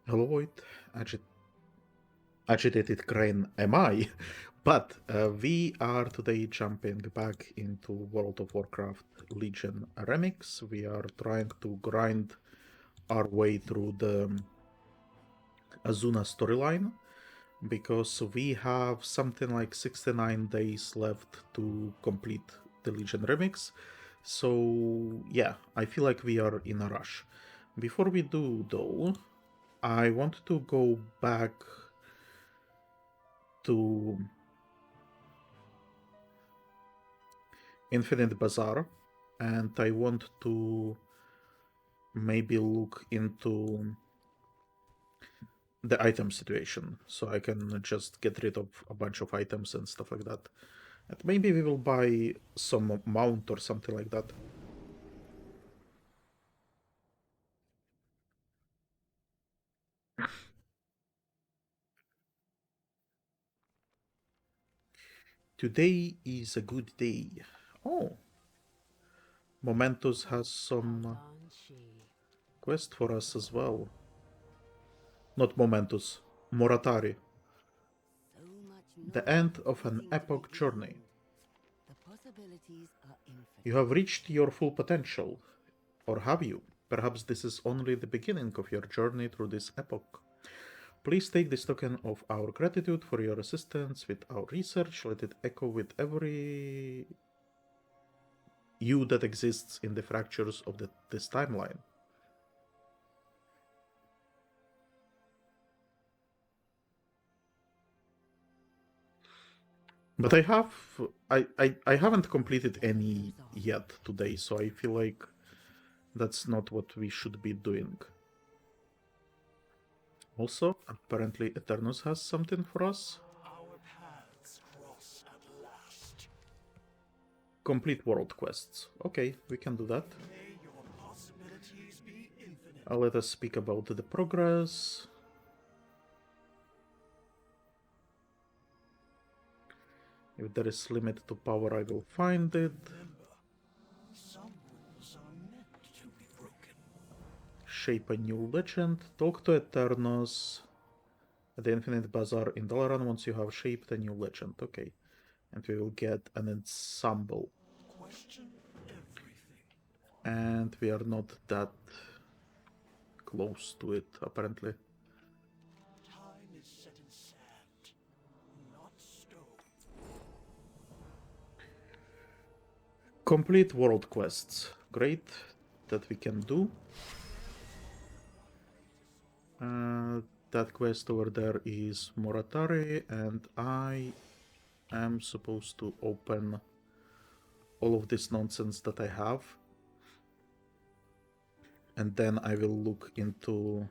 Hello, Void. Agitated crane am I? But we are today jumping back into World of Warcraft Legion Remix. We are trying to grind our way through the Azsuna storyline because we have something like 69 days left to complete the Legion Remix. So, yeah, I feel like we are in a rush. Before we do, though, I want to go back to Infinite Bazaar, and I want to maybe look into the item situation so I can just get rid of a bunch of items and stuff like that. And maybe we will buy some mount or something like that. Today is a good day. Oh, Momentos has some quest for us as well. Not Momentos, Moratari. The end of an epoch journey. You have reached your full potential. Or have you? Perhaps this is only the beginning of your journey through this epoch. Please take this token of our gratitude for your assistance with our research. Let it echo with every you that exists in the fractures of this timeline. But I haven't completed any yet today, so I feel like that's not what we should be doing. Also, apparently Eternus has something for us. Complete world quests. Okay, we can do that. Let us speak about the progress. If there is limit to power, I will find it. Shape a new legend. Talk to Eternus at the Infinite Bazaar in Dalaran once you have shaped a new legend. Okay. And we will get an ensemble. And we are not that close to it, apparently. Complete world quests. Great. That we can do. That quest over there is Moratari, and I am supposed to open all of this nonsense that I have. And then I will look into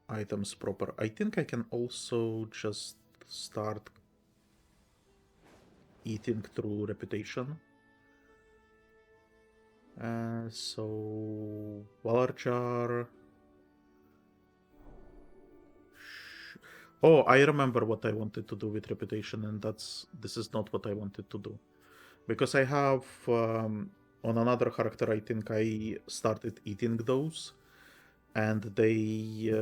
items proper. I think I can also just start eating through reputation. So Valarjar. Oh, I remember what I wanted to do with reputation, and this is not what I wanted to do. Because I have on another character, I think I started eating those, and they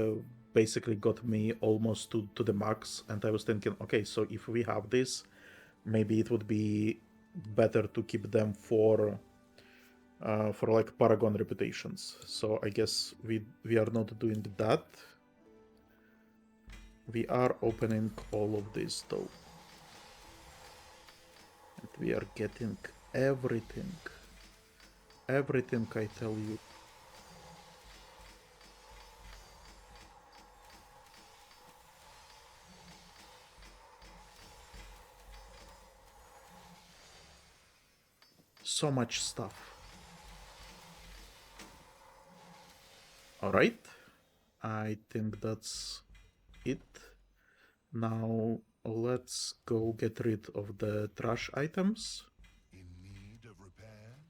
basically got me almost to the max. And I was thinking, okay, so if we have this, maybe it would be better to keep them for like Paragon reputations. So I guess we are not doing that. We are opening all of this though. And we are getting everything. Everything, I tell you. So much stuff. Alright. I think that's it. Now let's go get rid of the trash items. In need of repairs?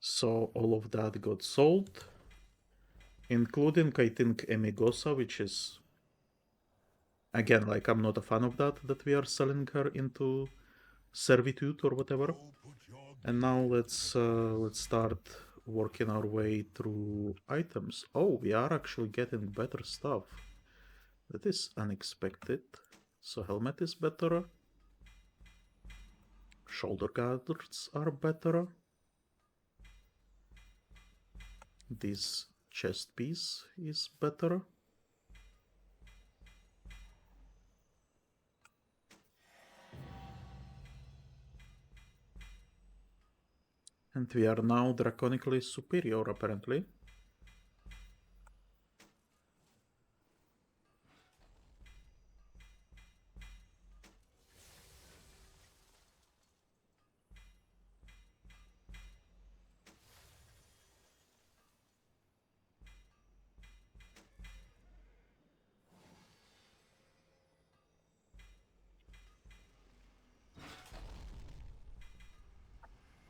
So all of that got sold, including I think Emigosa, which is Again, like, I'm not a fan of that we are selling her into servitude or whatever. Oh, put your And now let's start working our way through items. Oh, we are actually getting better stuff. That is unexpected. So helmet is better. Shoulder guards are better. This chest piece is better. And we are now draconically superior, apparently.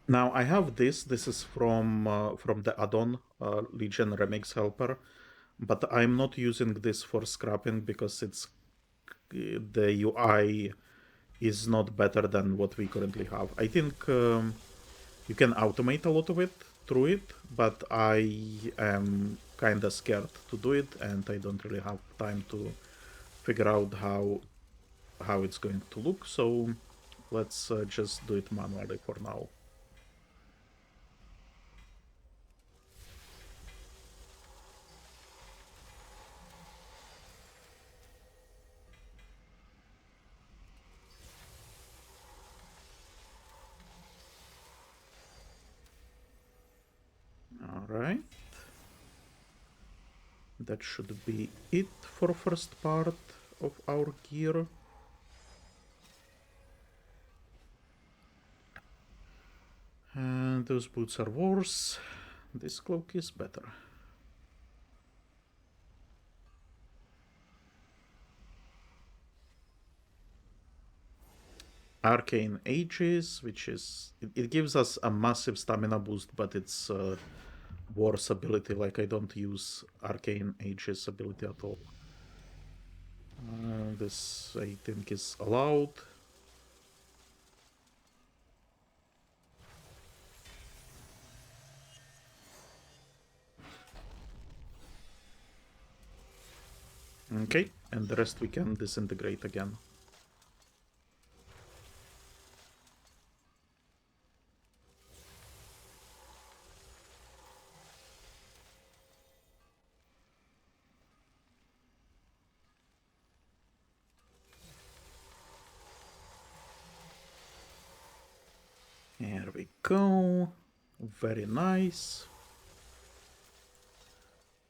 Now I have this. This is from the add-on Legion Remix Helper, but I'm not using this for scrapping because it's the UI is not better than what we currently have. I think you can automate a lot of it through it, but I am kinda scared to do it, and I don't really have time to figure out how it's going to look. So let's just do it manually for now. Alright. That should be it for first part of our gear. And those boots are worse. This cloak is better. Arcane Ages, which is... It gives us a massive stamina boost, but it's worse ability. Like, I don't use Arcane Ages ability at all. This, I think, is allowed. Okay, and the rest we can disintegrate again. Here we go. Very nice.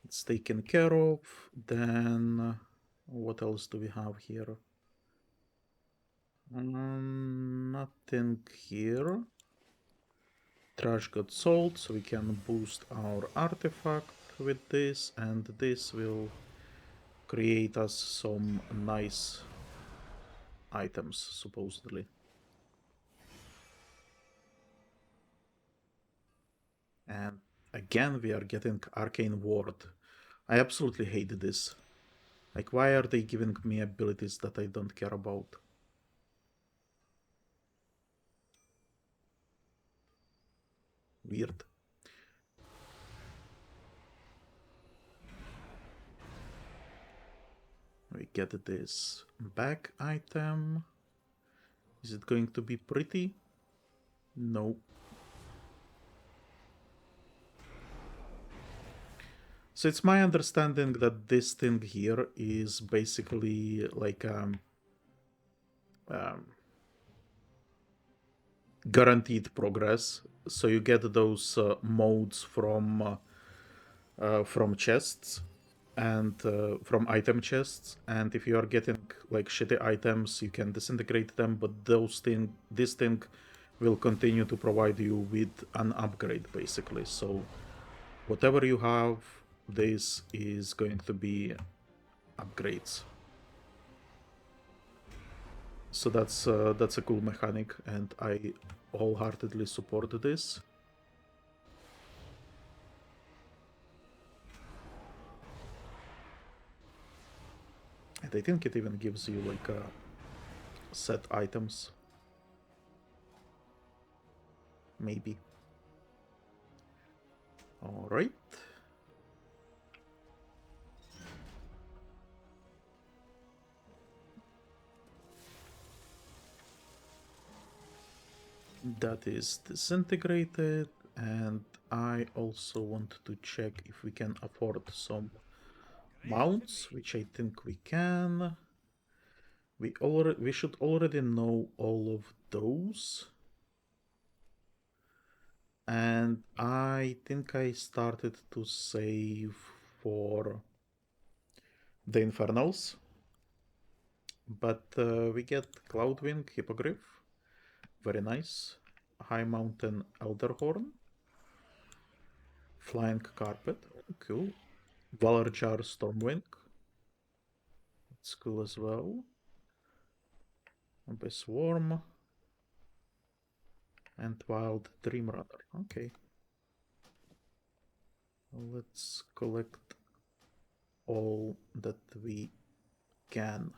It's taken care of. Then what else do we have here? Nothing here. Trash got sold, so we can boost our artifact with this, and this will create us some nice items, supposedly. And again, we are getting Arcane Ward. I absolutely hate this. Like, why are they giving me abilities that I don't care about? Weird. We get this back item. Is it going to be pretty? No. So it's my understanding that this thing here is basically like guaranteed progress. So you get those modes from chests and from item chests, and if you are getting like shitty items, you can disintegrate them. But this thing will continue to provide you with an upgrade, basically. So whatever you have, this is going to be upgrades. So that's a cool mechanic, and I wholeheartedly support this. I think it even gives you like set items. Maybe. Alright. That is disintegrated, and I also want to check if we can afford some mounts, which I think we can. We should already know all of those. And I think I started to save for the Infernals. But we get Cloudwing, Hippogriff. Very nice. High Mountain Elderhorn. Flying Carpet. Cool. Valorjar Stormwind. That's cool as well. Abyss Worm. And Wild Dream Runner. Okay. Let's collect all that we can.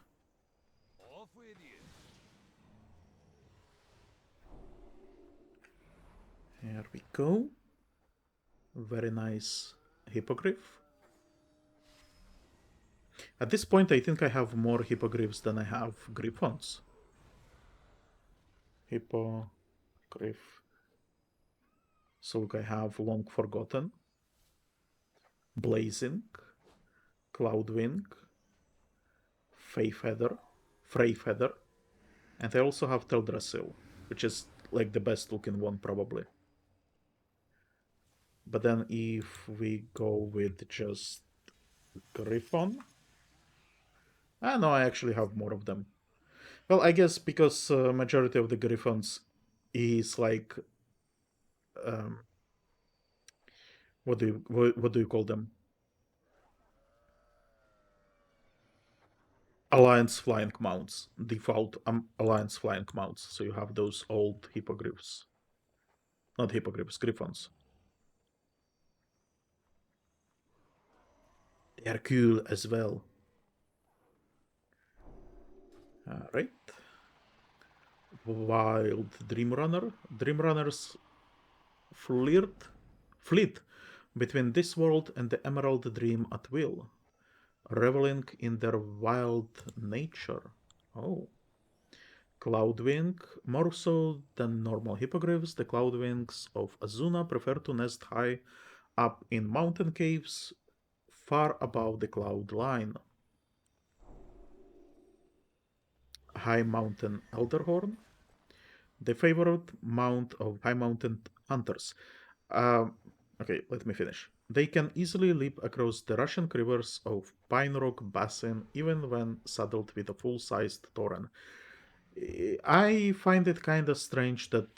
Off with you. Here we go. Very nice Hippogriff. At this point, I think I have more Hippogriffs than I have Griffons. Hippogriff. So look, I have Long Forgotten, Blazing, Cloudwing, Freyfeather, and I also have Teldrassil, which is like the best looking one probably. But then if we go with just Griffon... no, I actually have more of them. Well, I guess because majority of the Griffons is like... what do you call them? Alliance flying mounts. Default Alliance flying mounts. So you have those old Hippogriffs. Not Hippogriffs, Griffons. They are cool as well. Alright. Wild Dream Runner. Dream Runner's fleet between this world and the Emerald Dream at will, reveling in their wild nature. Oh. Cloudwing. More so than normal hippogriffs, the Cloudwings of Azsuna prefer to nest high up in mountain caves far above the cloud line. High Mountain Elderhorn. The favorite mount of high mountain hunters. Okay, let me finish. They can easily leap across the rushing rivers of Pine Rock Basin even when saddled with a full-sized Tauren. I find it kind of strange that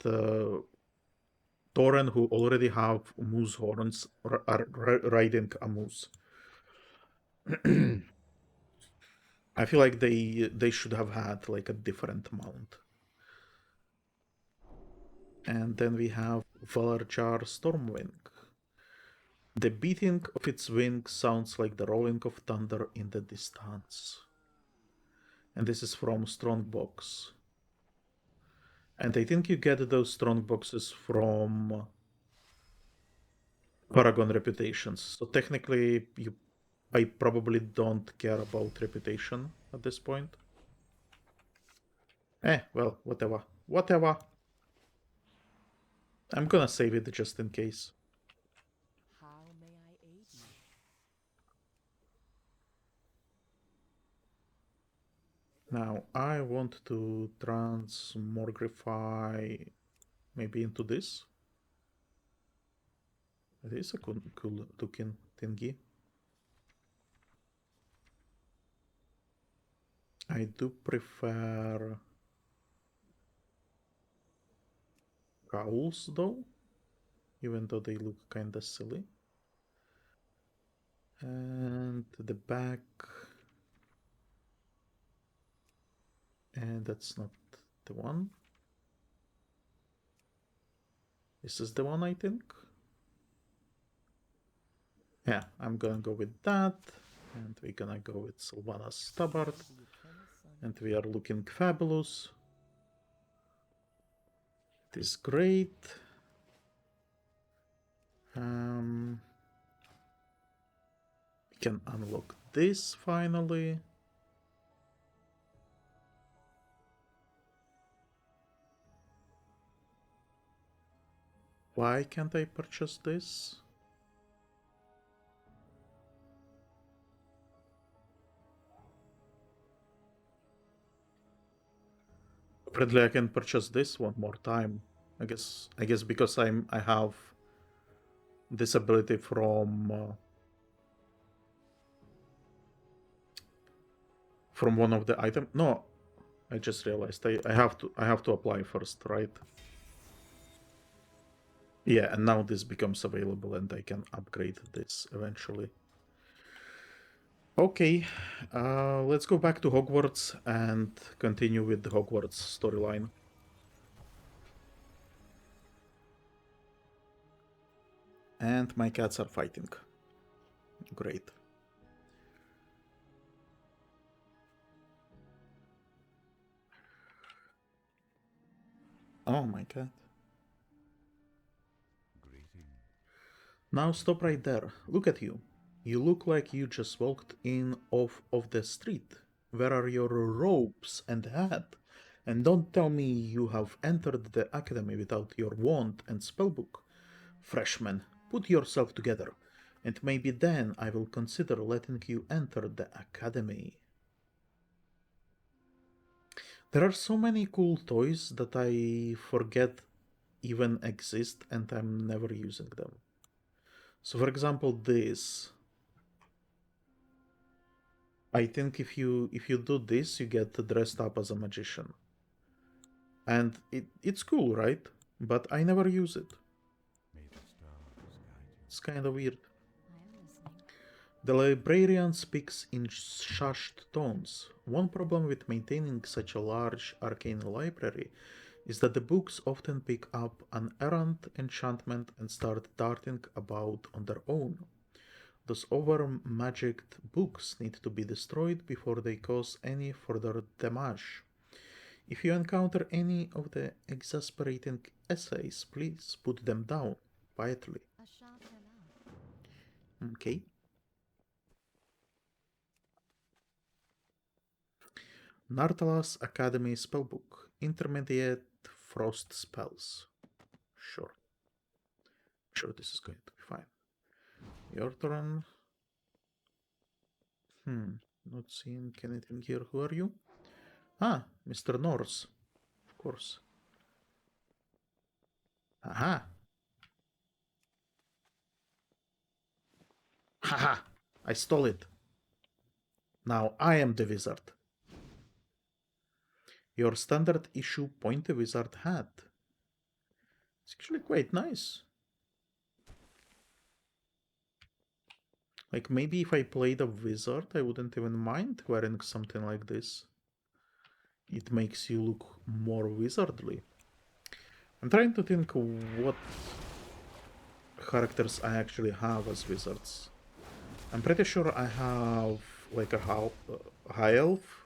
Tauren who already have moose horns are riding a moose. I feel like they should have had like a different mount. And then we have Valorjar Stormwing. The beating of its wings sounds like the rolling of thunder in the distance. And this is from Strongbox. And I think you get those strong boxes from Paragon reputations. So technically, I probably don't care about reputation at this point. Well, whatever. Whatever. I'm gonna save it just in case. How may I aid you? Now, I want to transmogrify maybe into this. It is a cool looking thingy. I do prefer Growls though, even though they look kinda silly. And the back. And that's not the one. This is the one, I think. Yeah, I'm gonna go with that. And we're gonna go with Sylvanas Stubbard. The eternal sun And we are looking fabulous. It is great. We can unlock this finally. Why can't I purchase this? Apparently I can purchase this one more time. I guess because I have this ability from one of the items. No, I just realized I have to apply first, right? Yeah, and now this becomes available and I can upgrade this eventually. Okay, let's go back to Hogwarts and continue with the Hogwarts storyline. And my cats are fighting. Great. Oh my god. Greeting. Now stop right there. Look at you. You look like you just walked in off of the street. Where are your robes and hat? And don't tell me you have entered the academy without your wand and spellbook. Freshman, put yourself together, and maybe then I will consider letting you enter the academy. There are so many cool toys that I forget even exist and I'm never using them. So for example this. I think if you do this you get dressed up as a magician. And it's cool, right? But I never use it. May the stars guide you. It's kind of weird. I am listening. The librarian speaks in shushed tones. One problem with maintaining such a large arcane library is that the books often pick up an errant enchantment and start darting about on their own. Those over-magicked books need to be destroyed before they cause any further damage. If you encounter any of the exasperating essays, please put them down quietly. Azshara. Okay. Nar'thalas Academy Spellbook. Intermediate Frost Spells. Sure. Sure, this is going to be fine. Your turn. Not seeing anything here. Who are you? Ah, Mr. Norse. Of course. Aha! Haha! I stole it. Now I am the wizard. Your standard issue pointy wizard hat. It's actually quite nice. Like, maybe if I played a wizard, I wouldn't even mind wearing something like this. It makes you look more wizardly. I'm trying to think what characters I actually have as wizards. I'm pretty sure I have like a high elf.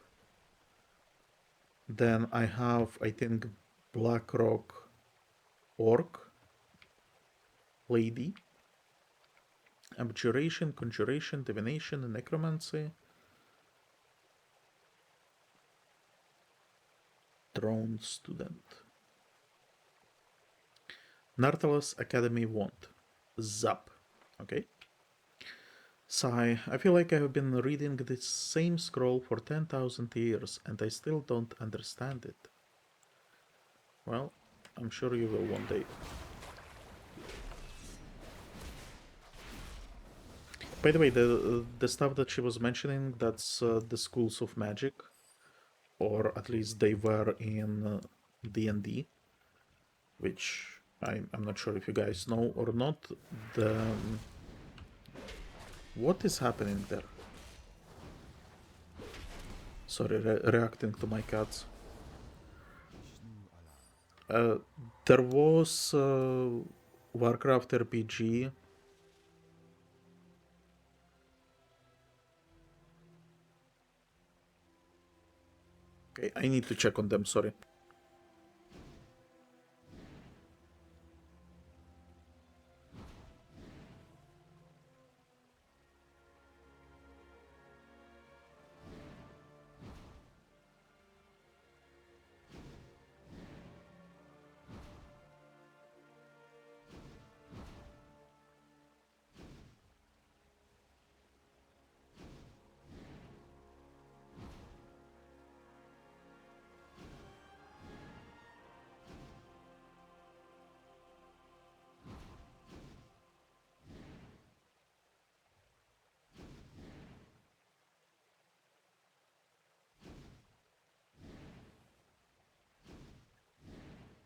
Then I have, I think, Blackrock Orc Lady. Abjuration, Conjuration, Divination, Necromancy. Drone Student. Nar'thalas Academy Wand. Zap. Okay. Sigh, I feel like I have been reading this same scroll for 10,000 years and I still don't understand it. Well, I'm sure you will one day. By the way, the stuff that she was mentioning, that's the schools of magic. Or at least they were in D&D. Which I'm not sure if you guys know or not. What is happening there? Sorry, reacting to my cats. There was Warcraft RPG I need to check on them, sorry.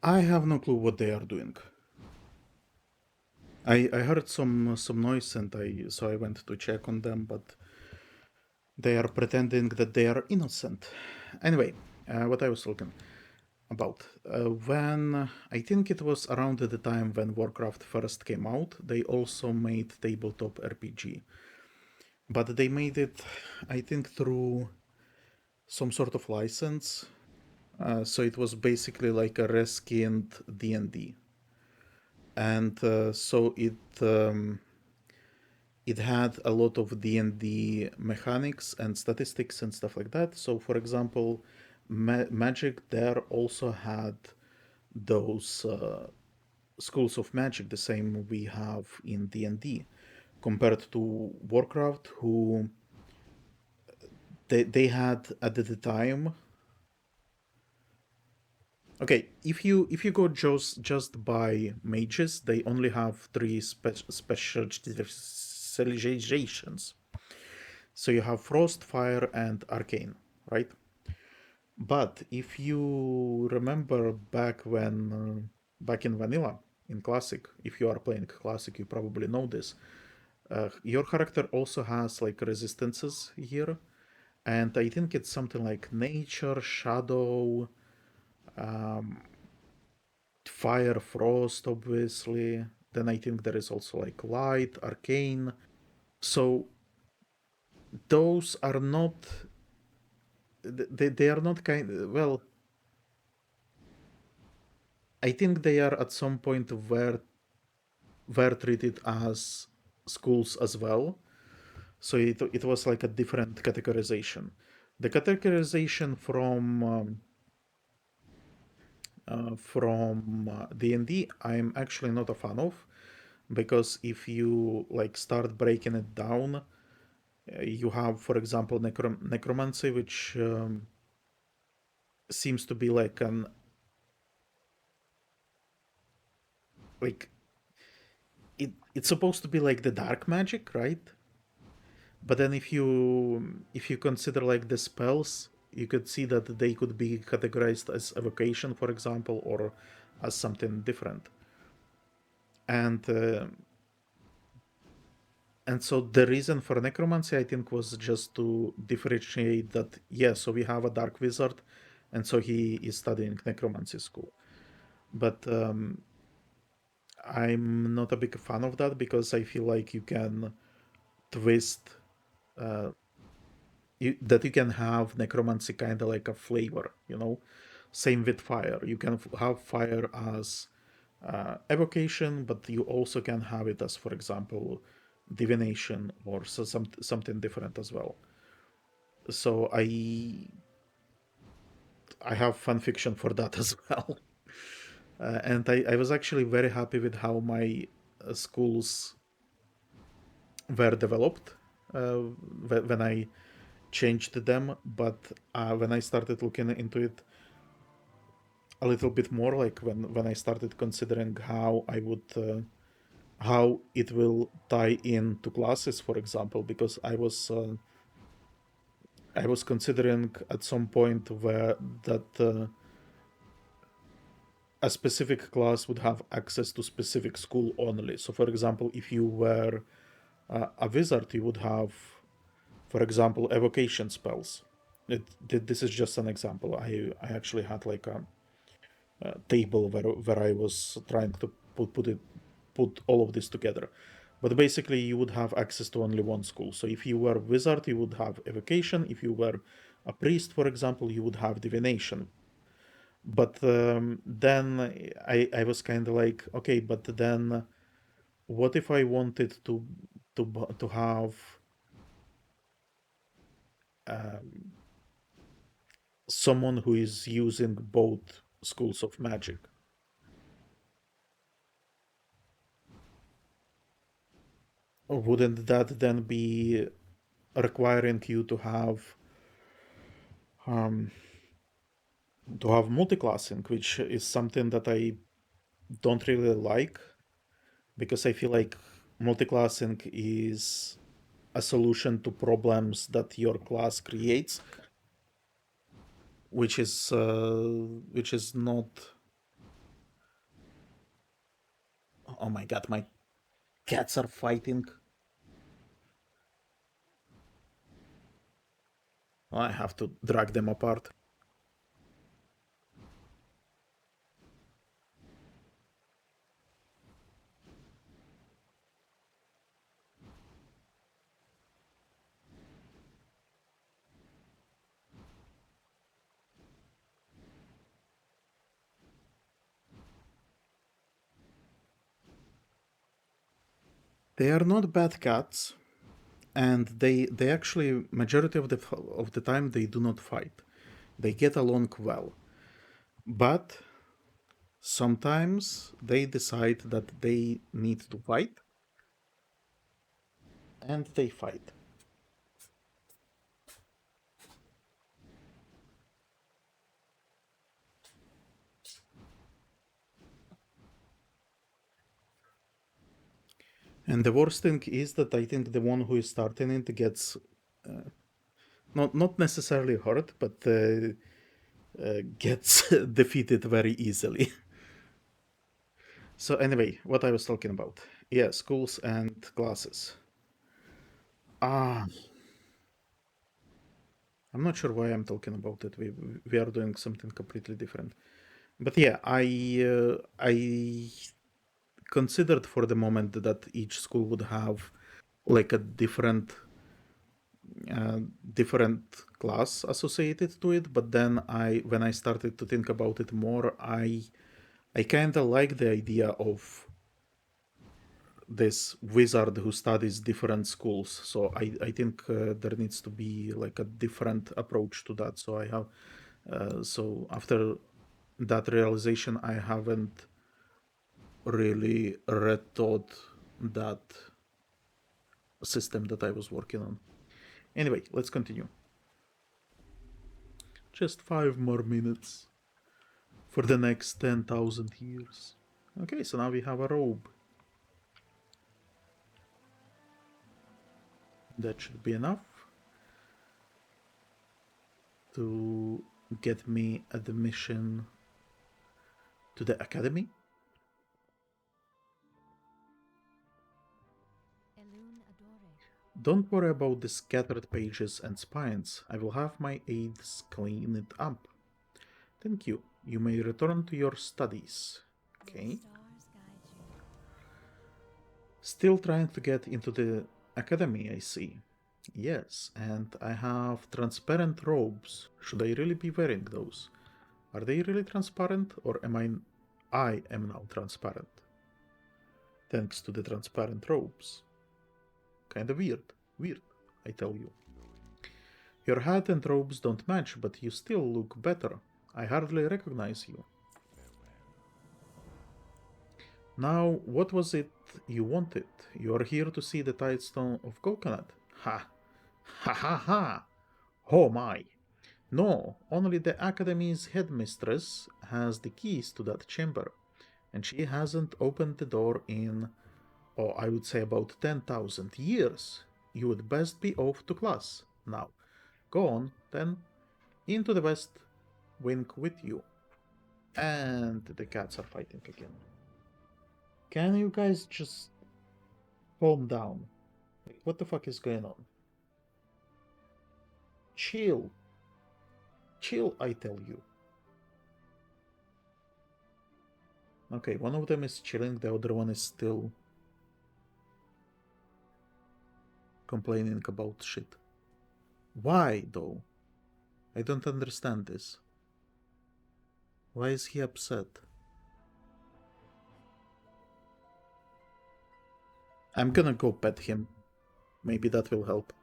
I have no clue what they are doing. I heard some noise and I went to check on them, but they are pretending that they are innocent. Anyway, what I was talking about. When I think it was around the time when Warcraft first came out, they also made tabletop RPG. But they made it, I think, through some sort of license. So it was basically like a reskinned D&D. And so it had a lot of D&D mechanics and statistics and stuff like that. So, for example, Magic there also had those schools of magic, the same we have in D&D, compared to Warcraft, who they had at the time. Okay, if you go just by mages, they only have three specializations. So you have Frost, Fire, and Arcane, right? But if you remember back in Vanilla, in Classic, if you are playing Classic, you probably know this. Your character also has like resistances here, and I think it's something like Nature, Shadow, Fire, Frost, obviously. Then I think there is also like Light, Arcane. So those are not they are not kind well, I think they are at some point were treated as schools as well. So it was like a different categorization. The categorization from D&D I'm actually not a fan of, because if you like start breaking it down, you have, for example, necromancy, which seems to be like an like it's supposed to be like the dark magic, right? But then if you consider like the spells, you could see that they could be categorized as evocation, for example, or as something different. And and so the reason for necromancy, I think, was just to differentiate that, yeah, so we have a dark wizard, and so he is studying necromancy school. But I'm not a big fan of that, because I feel like you can twist that you can have necromancy kind of like a flavor, you know. Same with fire. You can have fire as evocation, but you also can have it as, for example, divination, or something different as well. So I have fan fiction for that as well. And I was actually very happy with how my schools were developed when I changed them. But when I started looking into it a little bit more, like when I started considering how I would how it will tie into classes, for example, because I was considering at some point where that a specific class would have access to specific school only. So, for example, if you were a wizard, you would have, for example, evocation spells. This is just an example. I actually had like a table where I was trying to put all of this together. But basically, you would have access to only one school. So if you were wizard, you would have evocation. If you were a priest, for example, you would have divination. But then I was kind of like, okay, but then what if I wanted to have um, someone who is using both schools of magic? Wouldn't that then be requiring you um, to have multiclassing, which is something that I don't really like because I feel like multiclassing is a solution to problems that your class creates, which is not. Oh my god, my cats are fighting. I have to drag them apart. They are not bad cats, and they actually majority of the time they do not fight. They get along well, but sometimes they decide that they need to fight, and they fight. And the worst thing is that I think the one who is starting it gets not necessarily hurt, but gets defeated very easily. So anyway, what I was talking about. Yeah, schools and classes. Ah, I'm not sure why I'm talking about it. We are doing something completely different. But yeah, I considered for the moment that each school would have like a different class associated to it. But then when I started to think about it more, I kind of like the idea of this wizard who studies different schools. So I think there needs to be like a different approach to that. So I have so after that realization, I haven't really rethought that system that I was working on. Anyway, let's continue. Just 5 more minutes for the next 10,000 years. Okay, so now we have a robe. That should be enough to get me admission to the academy. Elun Adore. Don't worry about the scattered pages and spines. I will have my aides clean it up. Thank you. You may return to your studies. Okay. The stars guide you. Still trying to get into the academy, I see. Yes, and I have transparent robes. Should I really be wearing those? Are they really transparent, or I am now transparent? Thanks to the transparent robes. Kinda weird. Weird, I tell you. Your hat and robes don't match, but you still look better. I hardly recognize you. Now, what was it you wanted? You are here to see the Tidestone of Golganneth. Ha! Ha ha ha! Oh my! No, only the Academy's headmistress has the keys to that chamber, and she hasn't opened the door in, oh, I would say about 10,000 years. You would best be off to class. Now, go on, then, into the west, wink with you. And the cats are fighting again. Can you guys just calm down? Like, what the fuck is going on? Chill. Chill, I tell you. Okay, one of them is chilling, the other one is still complaining about shit. Why, though? I don't understand this. Why is he upset? I'm gonna go pet him. Maybe that will help.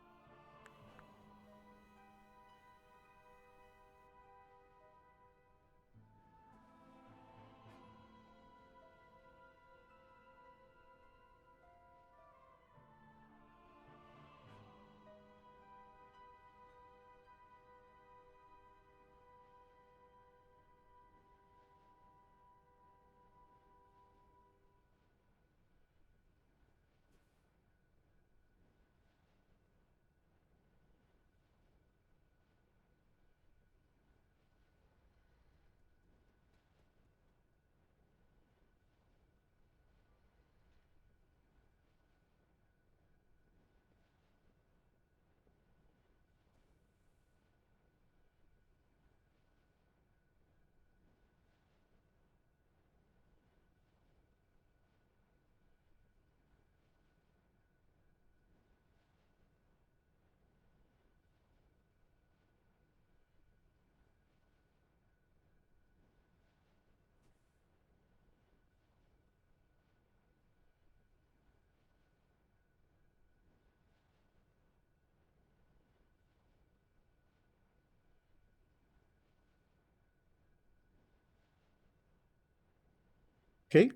Okay,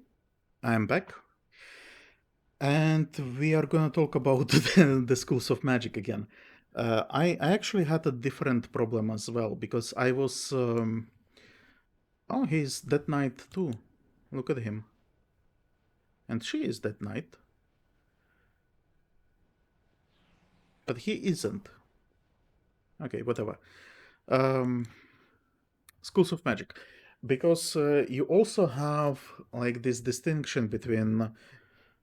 I'm back. And we are gonna talk about the schools of magic again. I actually had a different problem as well because I was. Oh, he's Dead Knight too. Look at him. And she is Dead Knight. But he isn't. Okay, whatever. Um, schools of magic. Because you also have like this distinction between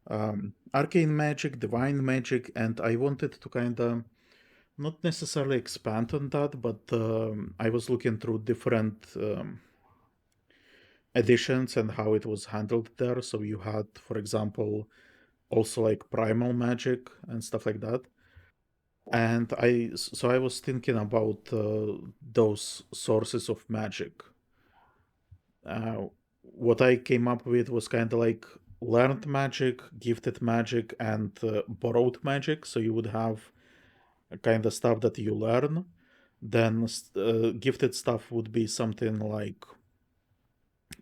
arcane magic, divine magic, and I wanted to kind of not necessarily expand on that, but I was looking through different editions and how it was handled there. So you had, for example, also like primal magic and stuff like that. And I was thinking about those sources of magic. What I came up with was kind of like learned magic, gifted magic, and borrowed magic. So you would have kind of stuff that you learn. Then gifted stuff would be something like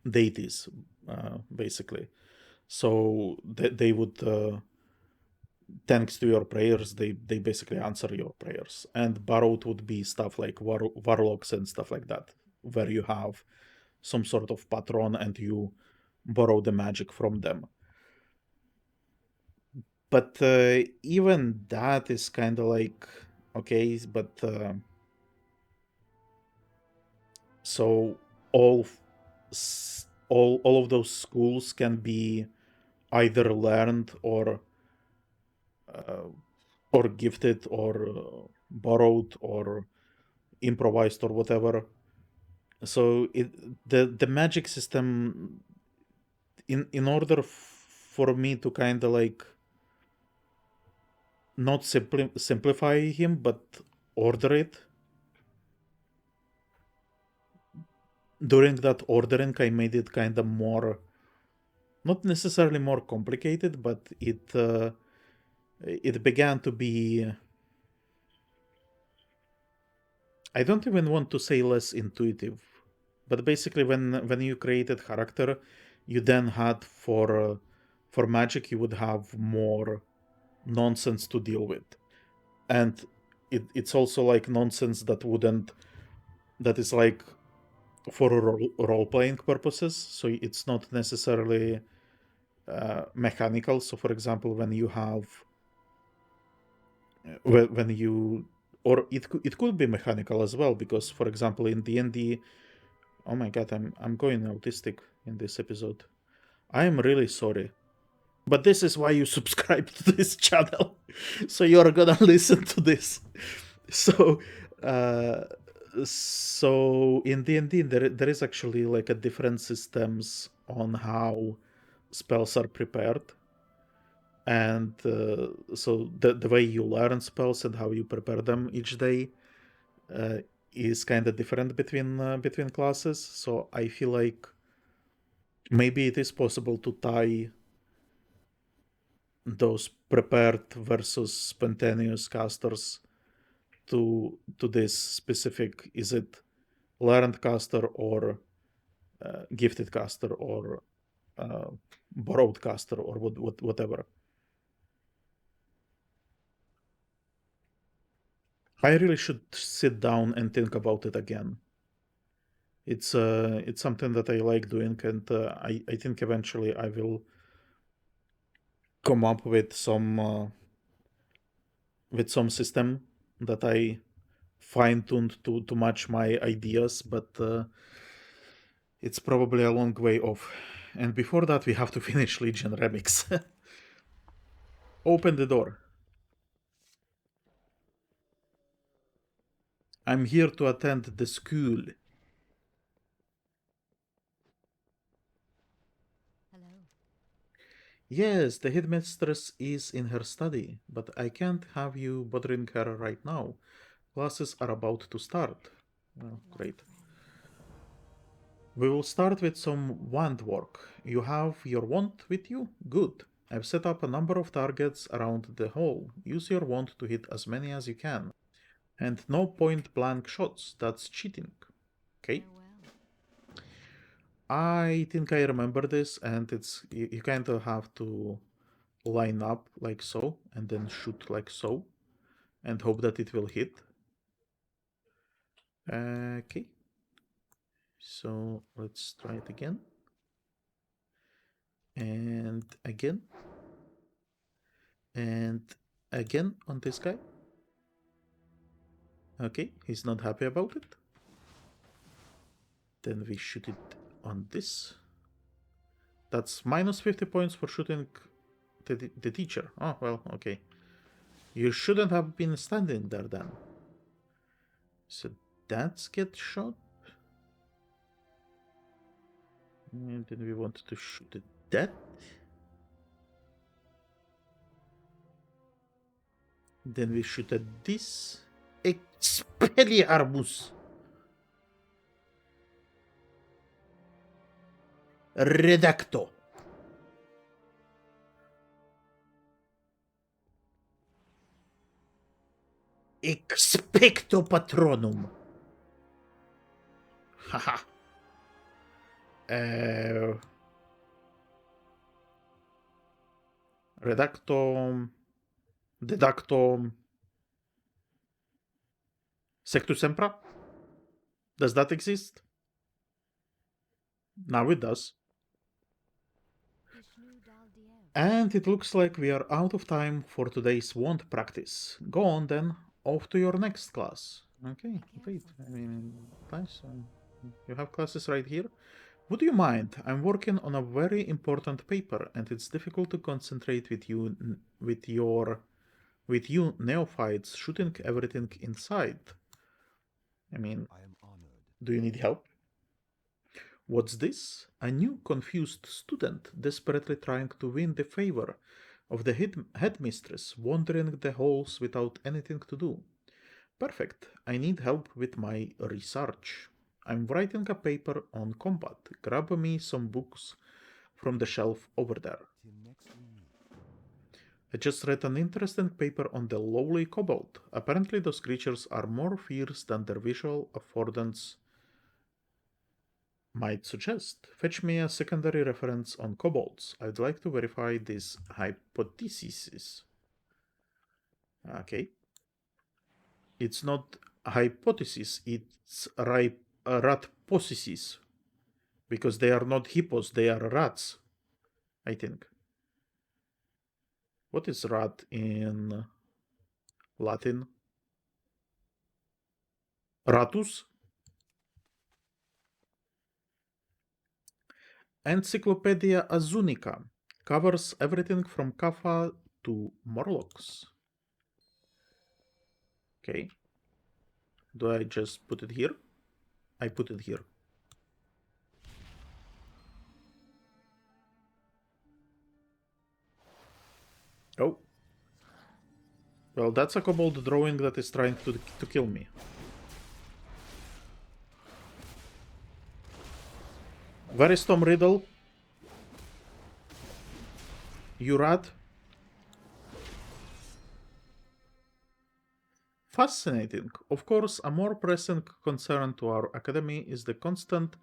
deities, basically. So they would, thanks to your prayers, they basically answer your prayers. And borrowed would be stuff like warlocks and stuff like that, where you have some sort of patron and you borrow the magic from them. But even that is kind of like okay, but so all of those schools can be either learned uh, or gifted or borrowed or improvised or whatever. So the magic system, in order for me to kind of like not simplify him but order it, during that ordering I made it kind of more, not necessarily more complicated, but it began to be, I don't even want to say less intuitive, but basically when you created character, you then had for magic you would have more nonsense to deal with, and it's also like nonsense that is like for role playing purposes. So it's not necessarily mechanical. So for example, when you have when you, or it could be mechanical as well, because for example in D&D, oh my god, I'm going autistic in this episode. I am really sorry. But this is why you subscribe to this channel. So you're gonna listen to this. So uh so in D&D there is actually like a different systems on how spells are prepared. And so the way you learn spells and how you prepare them each day, uh, is kind of different between classes, so I feel like maybe it is possible to tie those prepared versus spontaneous casters to this specific, is it learned caster or gifted caster or borrowed caster or whatever. I really should sit down and think about it again. It's something that I like doing, and I think eventually I will come up with some system that I fine-tuned to match my ideas, but it's probably a long way off. And before that, we have to finish Legion Remix. Open the door. I'm here to attend the school. Hello. Yes, the headmistress is in her study, but I can't have you bothering her right now. Classes are about to start. Well, great. We will start with some wand work. You have your wand with you? Good. I've set up a number of targets around the hall. Use your wand to hit as many as you can. And no point blank shots, that's cheating. Okay? Farewell. I think I remember this, and it's you kind of have to line up like so, and then shoot like so, and hope that it will hit. Okay. So let's try it again. And again. And again on this guy. Okay, he's not happy about it. Then we shoot it on this. That's minus 50 points for shooting the teacher. Oh, well, okay. You shouldn't have been standing there then. So that's get shot. And then we want to shoot at that. Then we shoot at this. Expelliarmus. Redacto. Expecto patronum. Haha. Redactum. Dedactum. Sectus Sempra? Does that exist? Now it does. Ishnu Dal Diel. And it looks like we are out of time for today's wand practice. Go on then, off to your next class. Okay, great. I mean, nice. You have classes right here. Would you mind? I'm working on a very important paper, and it's difficult to concentrate with you neophytes shooting everything inside. I mean, I am honored. do you need help? What's this? A new confused student desperately trying to win the favor of the headmistress, wandering the halls without anything to do. Perfect. I need help with my research. I'm writing a paper on combat. Grab me some books from the shelf over there. Till next we meet. I just read an interesting paper on the lowly kobold. Apparently those creatures are more fierce than their visual affordance might suggest. Fetch me a secondary reference on kobolds. I'd like to verify these hypotheses. Okay. It's not a hypothesis, it's ratpothesis. Because they are not hippos, they are rats. I think. What is rat in Latin? Ratus? Encyclopedia Azunica covers everything from Kappa to Morlocks. Okay. Do I just put it here? I put it here. Oh. Well, that's a kobold drawing that is trying to kill me. Very Storm Riddle. You rat. Fascinating. Of course, a more pressing concern to our academy is the constant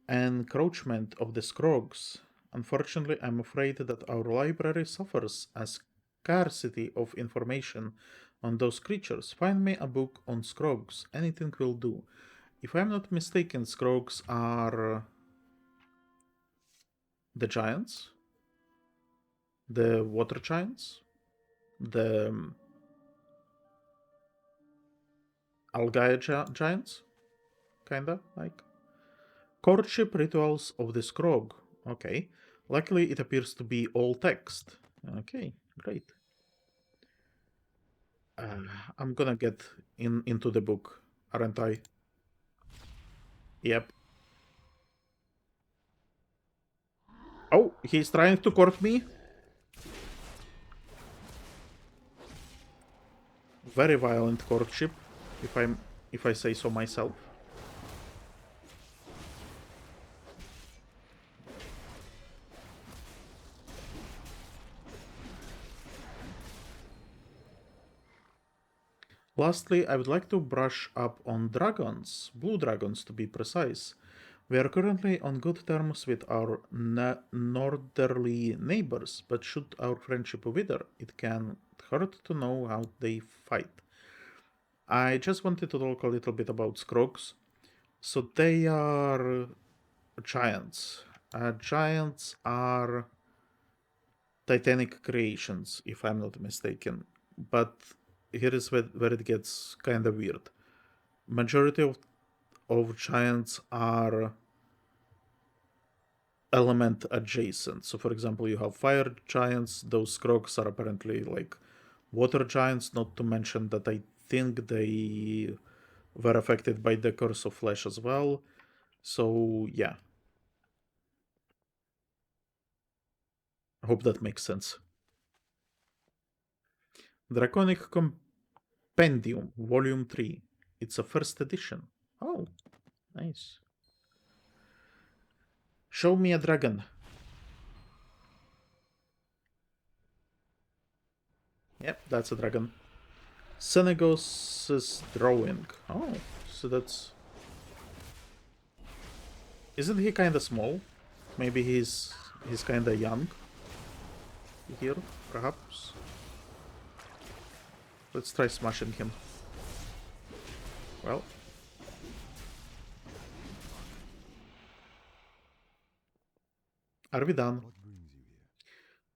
encroachment of the Scrogs. Unfortunately, I'm afraid that our library suffers a scarcity of information on those creatures. Find me a book on Scrogs. Anything will do. If I'm not mistaken, Scrogs are the giants, the water giants, the Algae giants, kinda like. Courtship rituals of the Scrog. Okay. Luckily, it appears to be all text. Okay, great. I'm gonna get into the book, aren't I? Yep. Oh, he's trying to court me? Very violent courtship, if I say so myself. Lastly, I would like to brush up on dragons, blue dragons to be precise. We are currently on good terms with our northerly neighbors, but should our friendship wither, it can hurt to know how they fight. I just wanted to talk a little bit about Scrogs. So they are giants. Giants are titanic creations, if I'm not mistaken. But here is where it gets kind of weird. Majority of giants are element adjacent. So for example, you have fire giants. Those Scrogs are apparently like water giants, not to mention that I think they were affected by the Curse of Flesh as well. So yeah. I hope that makes sense. Draconic Compendium, Volume 3. It's a first edition. Oh, nice. Show me a dragon. Yep, that's a dragon. Senegos's drawing. Oh, so that's... Isn't he kinda small? Maybe he's kinda young. Here, perhaps. Let's try smashing him. Well. Are we done? What brings you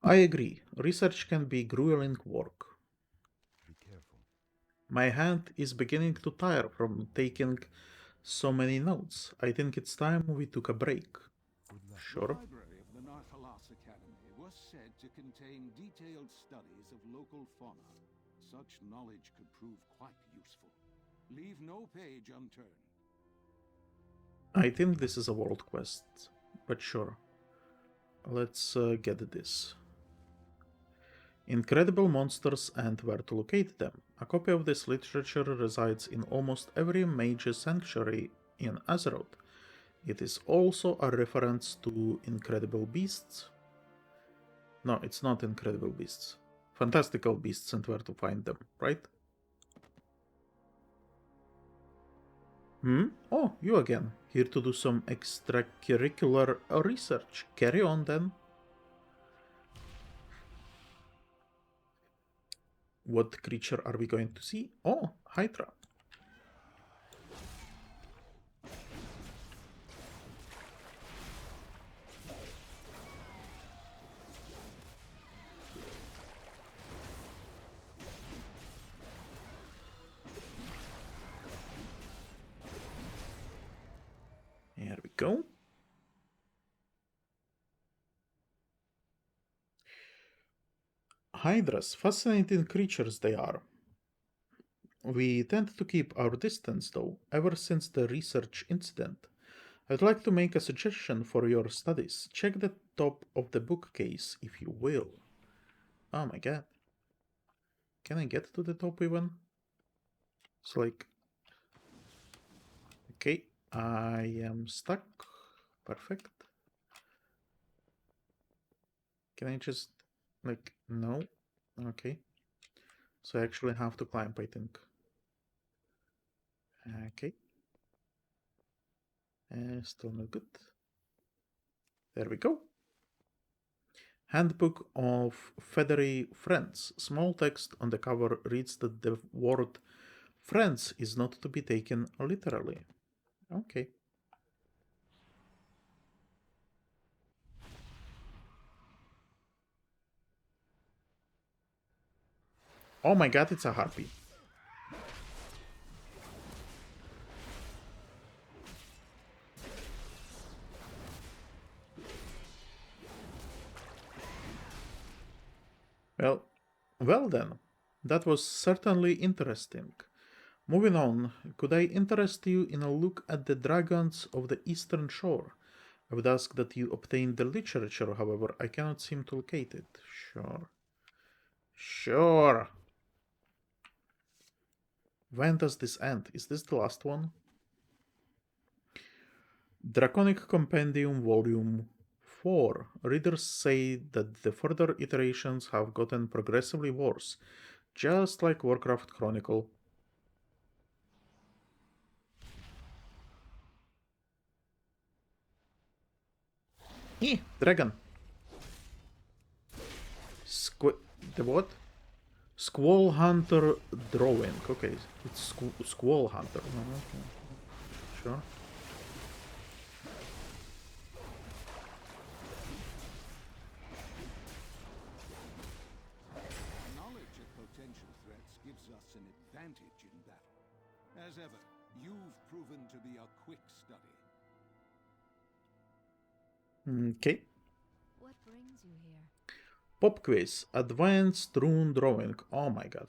here? I agree. Research can be grueling work. Be careful. My hand is beginning to tire from taking so many notes. I think it's time we took a break. Good luck. The Sure. library of the Nar'thalas Academy was said to contain detailed studies of local fauna. Such knowledge could prove quite useful. Leave no page unturned. I think this is a world quest, but sure. Let's get this. Incredible monsters and where to locate them. A copy of this literature resides in almost every major sanctuary in Azeroth. It is also a reference to incredible beasts. No, it's not incredible beasts. Fantastical beasts and where to find them, right? Oh, you again. Here to do some extracurricular research. Carry on then. What creature are we going to see? Oh, Hydra. Here we go. Hydras, fascinating creatures they are. We tend to keep our distance though, ever since the research incident. I'd like to make a suggestion for your studies. Check the top of the bookcase, if you will. Oh my god. Can I get to the top even? It's like... Okay, I am stuck. Perfect. Can I just, like, no? Okay. So I actually have to climb, I think. Okay. Still not good. There we go. Handbook of Feathery Friends. Small text on the cover reads that the word friends is not to be taken literally. Okay. Oh my god, it's a harpy. Well then. That was certainly interesting. Moving on, could I interest you in a look at the dragons of the eastern shore? I would ask that you obtain the literature, however, I cannot seem to locate it. Sure. Sure. When does this end? Is this the last one? Draconic Compendium Volume 4. Readers say that the further iterations have gotten progressively worse, just like Warcraft Chronicle. Dragon. The what? Squall Hunter drawing. Okay, it's Squall Hunter. Okay. Sure. Knowledge of potential threats gives us an advantage in battle. As ever, you've proven to be a quick study. Okay. What brings you here? Pop quiz. Advanced rune drawing. Oh my god.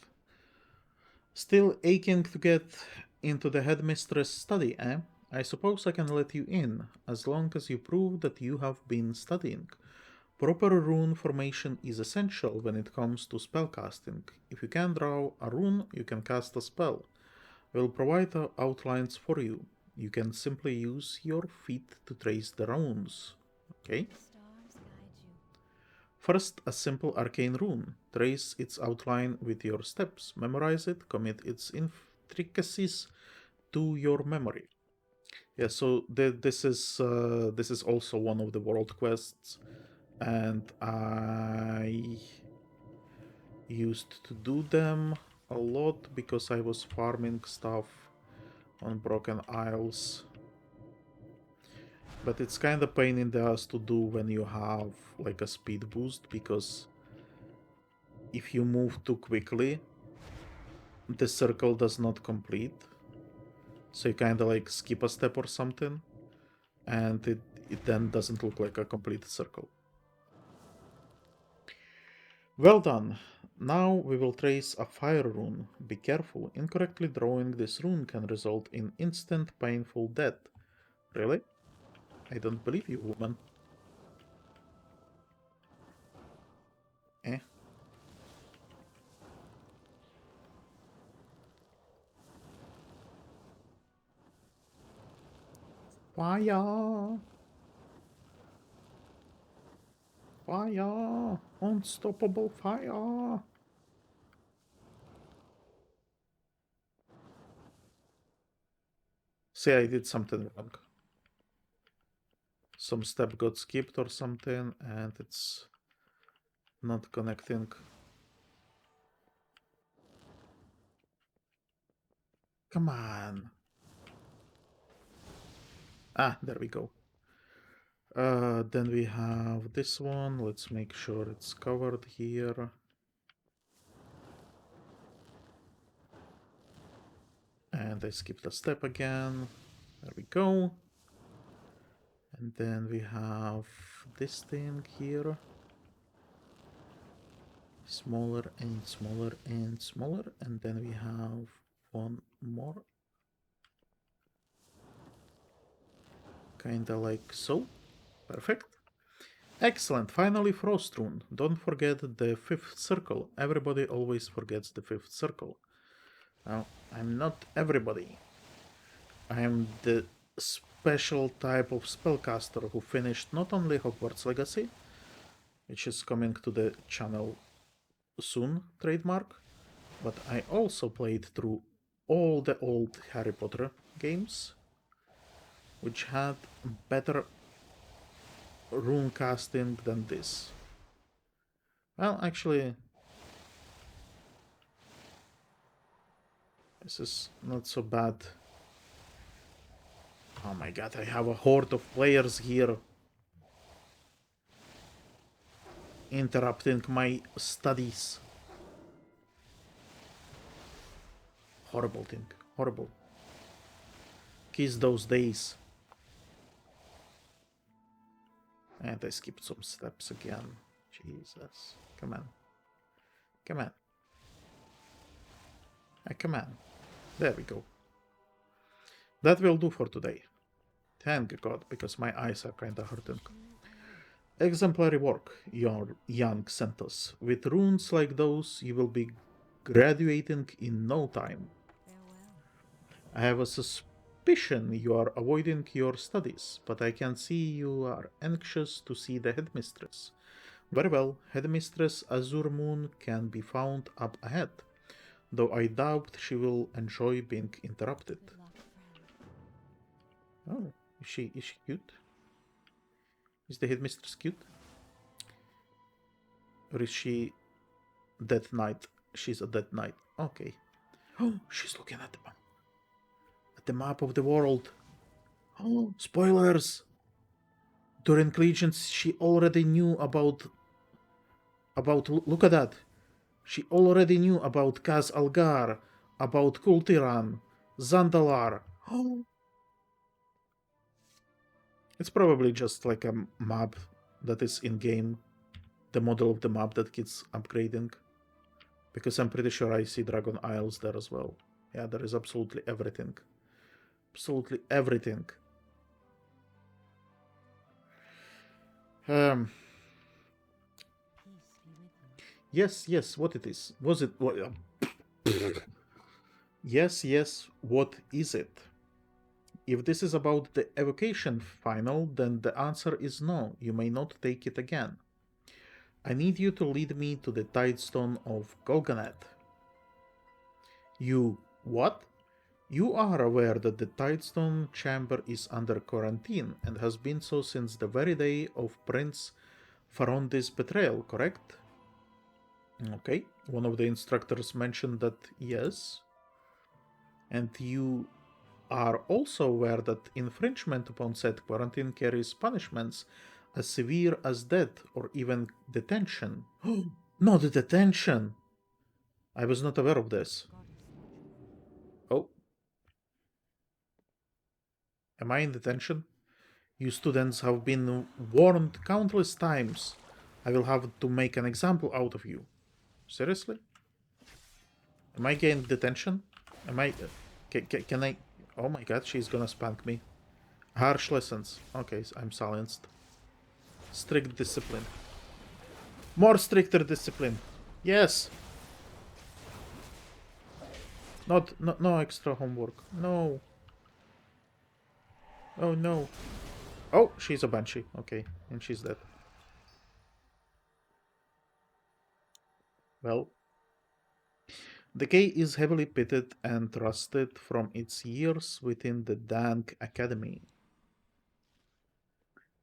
Still aching to get into the headmistress study, eh? I suppose I can let you in, as long as you prove that you have been studying. Proper rune formation is essential when it comes to spellcasting. If you can draw a rune, you can cast a spell. I will provide outlines for you. You can simply use your feet to trace the runes. Okay? The stars guide you. First, a simple arcane rune. Trace its outline with your steps. Memorize it. Commit its intricacies to your memory. Yeah, so this is also one of the world quests, and I used to do them a lot because I was farming stuff on Broken Isles. But it's kind of pain in the ass to do when you have like a speed boost, because if you move too quickly, the circle does not complete. So you kind of like skip a step or something, and it then doesn't look like a complete circle. Well done. Now we will trace a fire rune. Be careful, incorrectly drawing this rune can result in instant painful death. Really? I don't believe you, woman. Eh? Fire! Fire! Unstoppable fire! See, I did something wrong. Some step got skipped or something, and it's not connecting. Come on. Ah, there we go. Then we have this one. Let's make sure it's covered here. And I skipped a step again. There we go. And then we have this thing here. Smaller and smaller and smaller. And then we have one more. Kinda like so. Perfect. Excellent. Finally, Frost Rune. Don't forget the fifth circle. Everybody always forgets the fifth circle. Now, I'm not everybody. I am the special type of spellcaster who finished not only Hogwarts Legacy, which is coming to the channel soon, trademark, but I also played through all the old Harry Potter games, which had better rune casting than this. Well, actually, this is not so bad. Oh my god, I have a horde of players here interrupting my studies. Horrible thing. Horrible. Kiss those days. And I skipped some steps again. Jesus. Come on. Come on. Come on. There we go. That will do for today. Thank God, because my eyes are kinda hurting. Exemplary work, your young Centos. With runes like those, you will be graduating in no time. Farewell. I have a suspicion you are avoiding your studies, but I can see you are anxious to see the Headmistress. Very well, Headmistress Azure Moon can be found up ahead, though I doubt she will enjoy being interrupted. Good luck, friend. Oh, is she cute? Is the Headmistress cute? Or is she Dead Knight? She's a Dead Knight. Okay. Oh, she's looking at the map of the world. Oh, spoilers! During Legions, she already knew about look at that. She already knew about Kaz Algar, about Kultiran, Zandalar. Oh. It's probably just like a map that is in game. The model of the map that keeps upgrading. Because I'm pretty sure I see Dragon Isles there as well. Yeah, there is absolutely everything. Absolutely everything. Peace be with you. Yes, what it is? Was it... What, yes, what is it? If this is about the evocation final, then the answer is no, you may not take it again. I need you to lead me to the Tidestone of Golganneth. You... what? You are aware that the Tidestone chamber is under quarantine and has been so since the very day of Prince Farondis' betrayal, correct? Okay, one of the instructors mentioned that yes. And you are also aware that infringement upon said quarantine carries punishments as severe as death or even detention. Not detention! I was not aware of this. Oh. Am I in detention? You students have been warned countless times. I will have to make an example out of you. Seriously? Am I getting detention? Am I... Can I... Oh my god, she's gonna spank me. Harsh lessons. Okay, so I'm silenced. Strict discipline. More stricter discipline. Yes! No extra homework. No. Oh no. Oh, she's a banshee. Okay, and she's dead. Well, the K is heavily pitted and rusted from its years within the Dank Academy.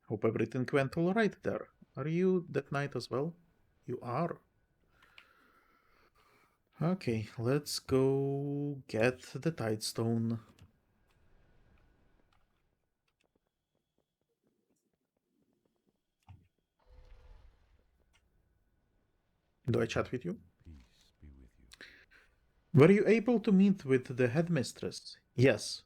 Hope everything went alright there. Are you that knight as well? You are. Okay, let's go get the Tidestone. Do I chat with you? Peace be with you. Were you able to meet with the Headmistress? Yes.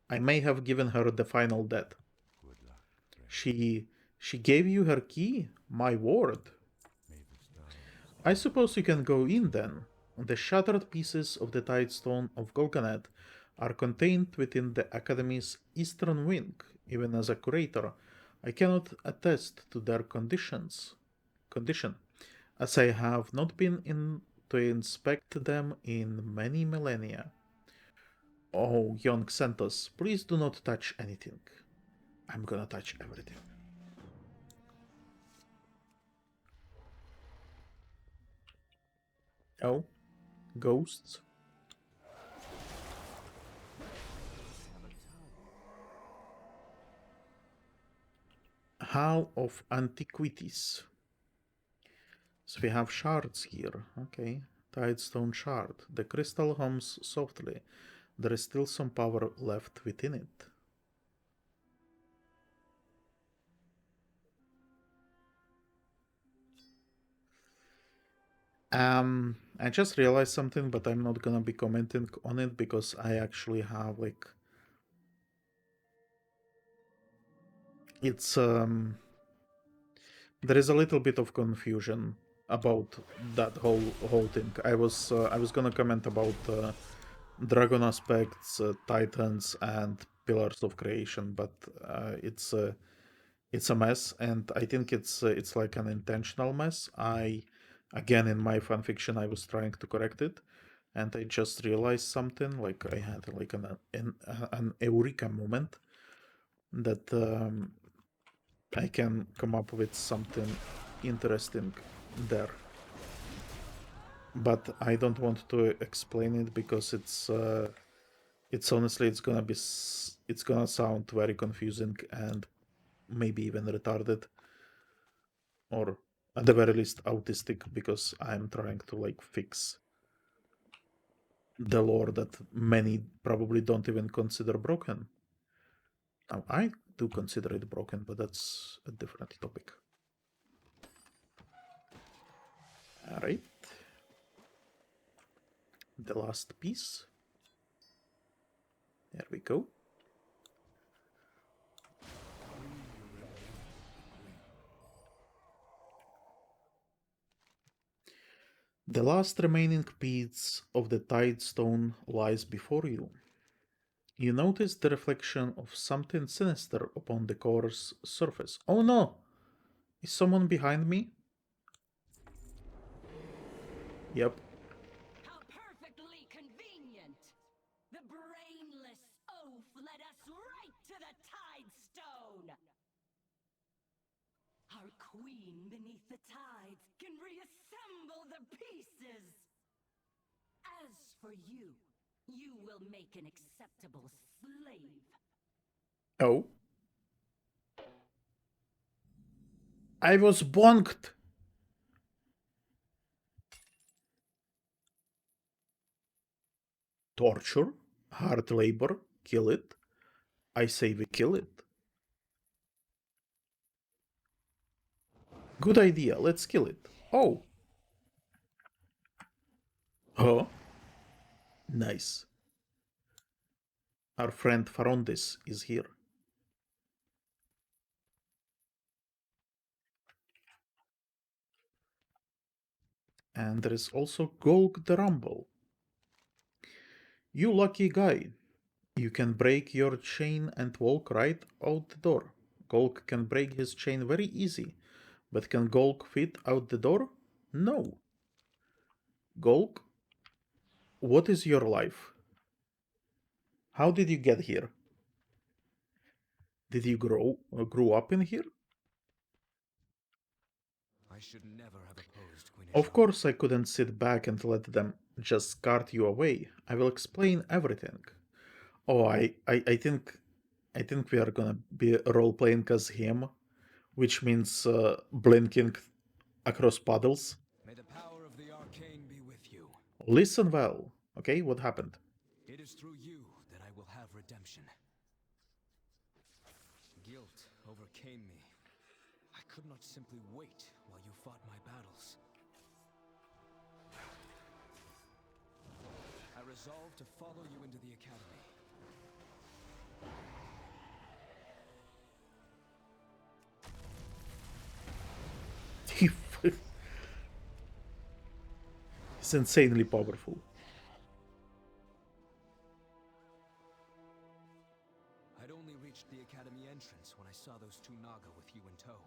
I may have given her the final death. Good luck, friend. She gave you her key? My word. May the stars I suppose you can go in then. The shattered pieces of the Tidestone of Golganneth are contained within the Academy's eastern wing. Even as a curator, I cannot attest to their condition, as I have not been in to inspect them in many millennia. Oh, young Santos, please do not touch anything. I'm gonna touch everything. Oh, ghosts. Hall of Antiquities. So we have shards here. Okay. Tidestone shard. The crystal hums softly. There is still some power left within it. I just realized something, but I'm not gonna be commenting on it because I actually have like it's there is a little bit of confusion about that whole thing. I was gonna comment about dragon aspects, titans, and pillars of creation, but it's a mess, and I think it's like an intentional mess. Again, in my fanfiction, I was trying to correct it, and I just realized something. Like I had like an eureka moment that I can come up with something interesting there. But I don't want to explain it because it's honestly it's gonna sound very confusing and maybe even retarded, or at the very least autistic, because I'm trying to like fix the lore that many probably don't even consider broken. Now, I do consider it broken, but that's a different topic. Alright. The last piece. There we go. The last remaining piece of the Tidestone lies before you. You notice the reflection of something sinister upon the core's surface. Oh no! Is someone behind me? Yep. How perfectly convenient! The brainless oaf led us right to the Tidestone! Our queen beneath the tides can reassemble the pieces! As for you, you will make an acceptable slave. Oh. I was bonked! Torture? Hard labor? Kill it? I say we kill it. Good idea, let's kill it. Oh. Huh? Nice. Our friend Farondis is here. And there is also Golg the Rumble. You lucky guy. You can break your chain and walk right out the door. Golg can break his chain very easy, but can Golg fit out the door? No. Golg, what is your life? How did you get here? Did you grow up in here? I should never have opposed Queen Of Azshara. course I couldn't sit back and let them just cart you away. I will explain everything. Oh, I think we are gonna be role playing as him, which means blinking across puddles. May the power of the arcane be with you. Listen well. Okay, what happened? It is through you that I will have redemption. Guilt overcame me. I could not simply wait while you fought my battles. I resolved to follow you into the academy. He's insanely powerful. I'd only reached the academy entrance when I saw those two Naga with you in tow.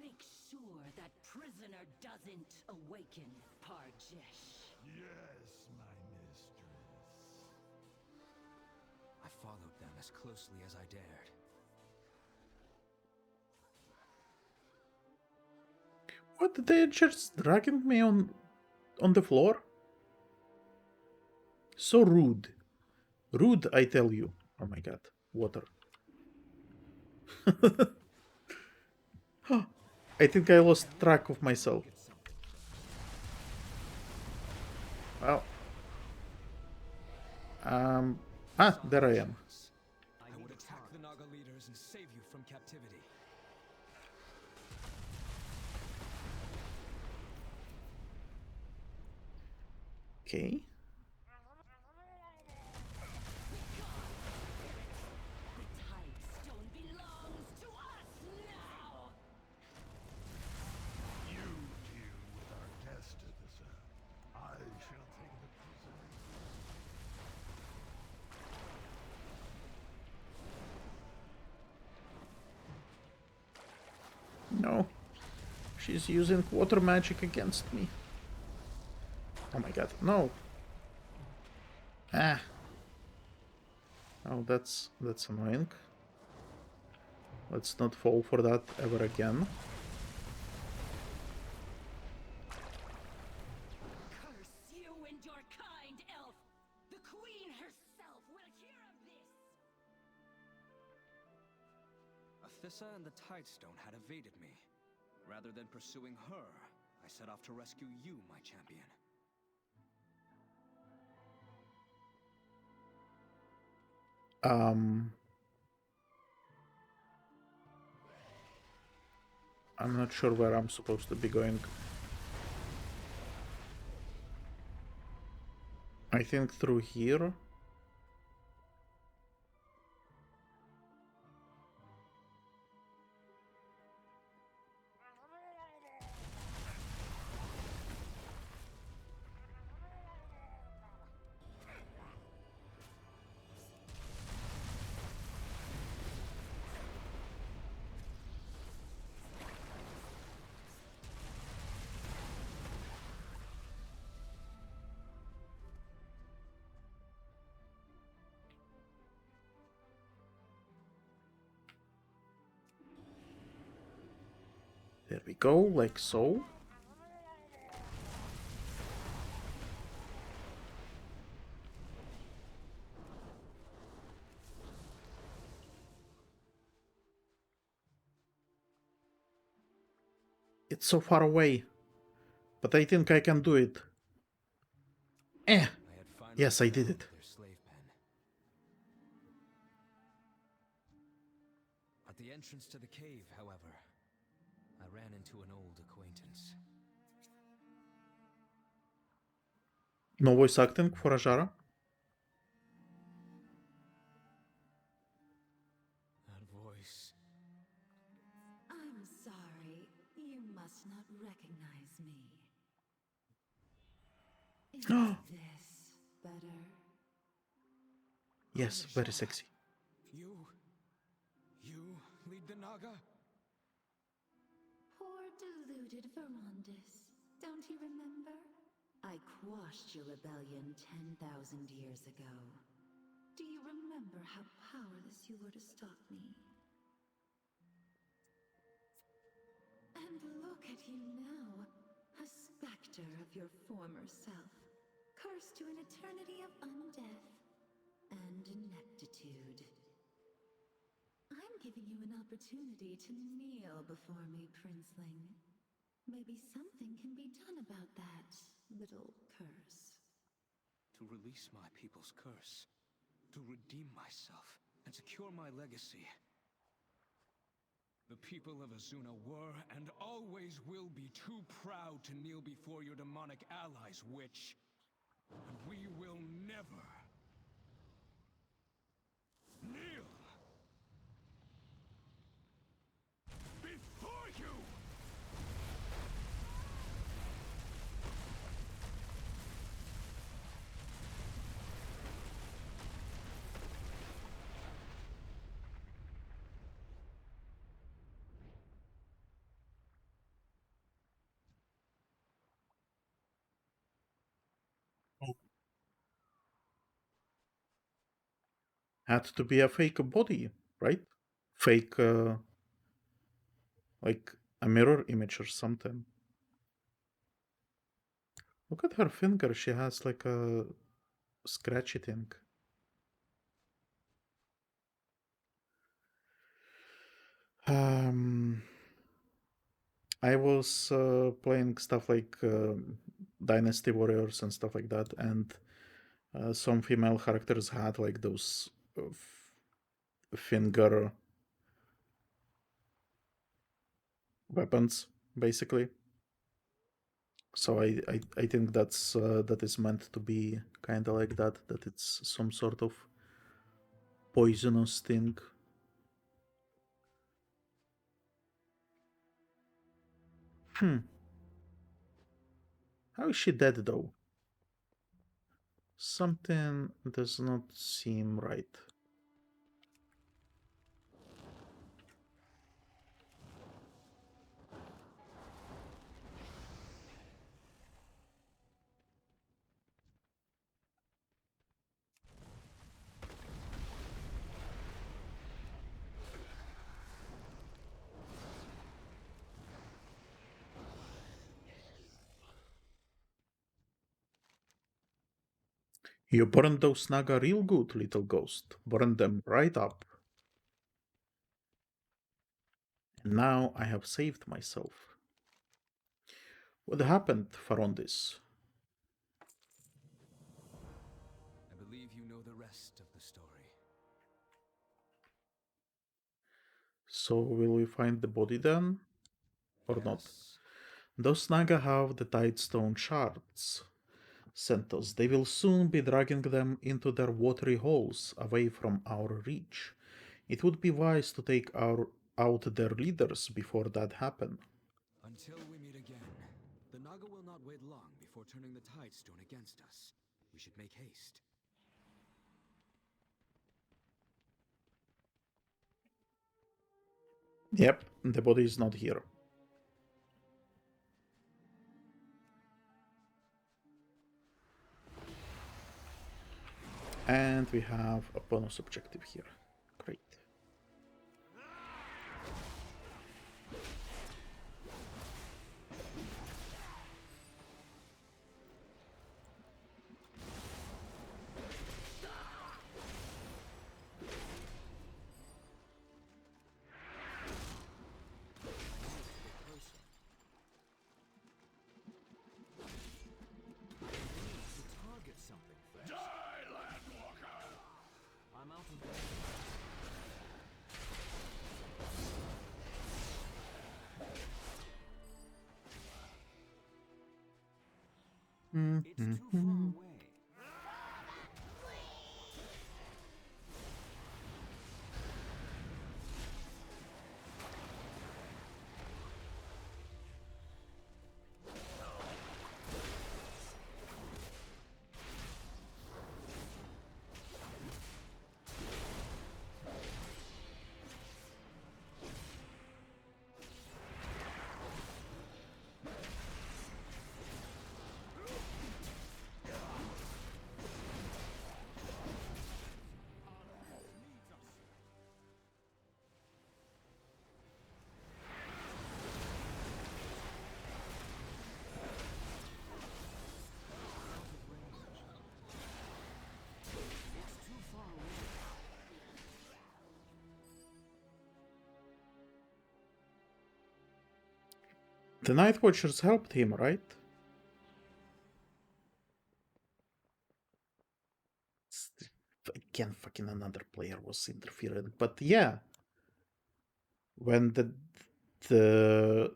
Make sure that prisoner doesn't awaken, Parjesh. Yes, my mistress. as closely as I dared. What, they just dragging me on the floor? So rude. Rude, I tell you. Oh my god. Water. I think I lost track of myself. Well. There I am. I would attack the Naga leaders and save you from captivity. Okay. The Tidestone belongs to us now! You deal with our guest, officer. I shall take the prisoner. No. She's using water magic against me. Oh my god, no. Ah. Oh, that's annoying. Let's not fall for that ever again. Curse you and your kind, elf! The Queen herself will hear of this! Athissa and the Tidestone had evaded me. Rather than pursuing her, I set off to rescue you, my champion. I'm not sure where I'm supposed to be going. I think through here. There we go, like so. It's so far away. But I think I can do it. Yes, I did it. Their slave pen. At the entrance to the cave, however, I ran into an old acquaintance. No voice acting for Azshara? That voice. I'm sorry, you must not recognize me. Is this better? Yes, very sexy. You lead the Naga? Poor deluded Farondis. Don't you remember? I quashed your rebellion 10,000 years ago. Do you remember how powerless you were to stop me? And look at you now, a specter of your former self, cursed to an eternity of undeath and ineptitude. I'm giving you an opportunity to kneel before me, Princeling. Maybe something can be done about that little curse. To release my people's curse, to redeem myself, and secure my legacy. The people of Azsuna were and always will be too proud to kneel before your demonic allies, witch. And we will never kneel before you! Had to be a fake body, right? Fake, like a mirror image or something. Look at her finger. She has like a scratchy thing. Um, I was playing stuff like Dynasty Warriors and stuff like that, and some female characters had like those finger weapons, basically. So I think that is meant to be kind of like that. That it's some sort of poisonous thing. How is she dead though? Something does not seem right. You burned those Naga real good, little ghost. Burned them right up. And now I have saved myself. What happened, Farondis? I believe you know the rest of the story. So will we find the body then? Or not? Yes. Those Naga have the Tidestone shards. Centos. They will soon be dragging them into their watery holes away from our reach. It would be wise to take out their leaders before that happen. Until we meet again, the Naga will not wait long before turning the Tidestone against us. We should make haste. Yep, the body is not here. And we have a bonus objective here. Great. Target something fast. Die, Landwalker! I'm out of It's too far away. The Night Watchers helped him, right? Again, fucking another player was interfering. But yeah, when the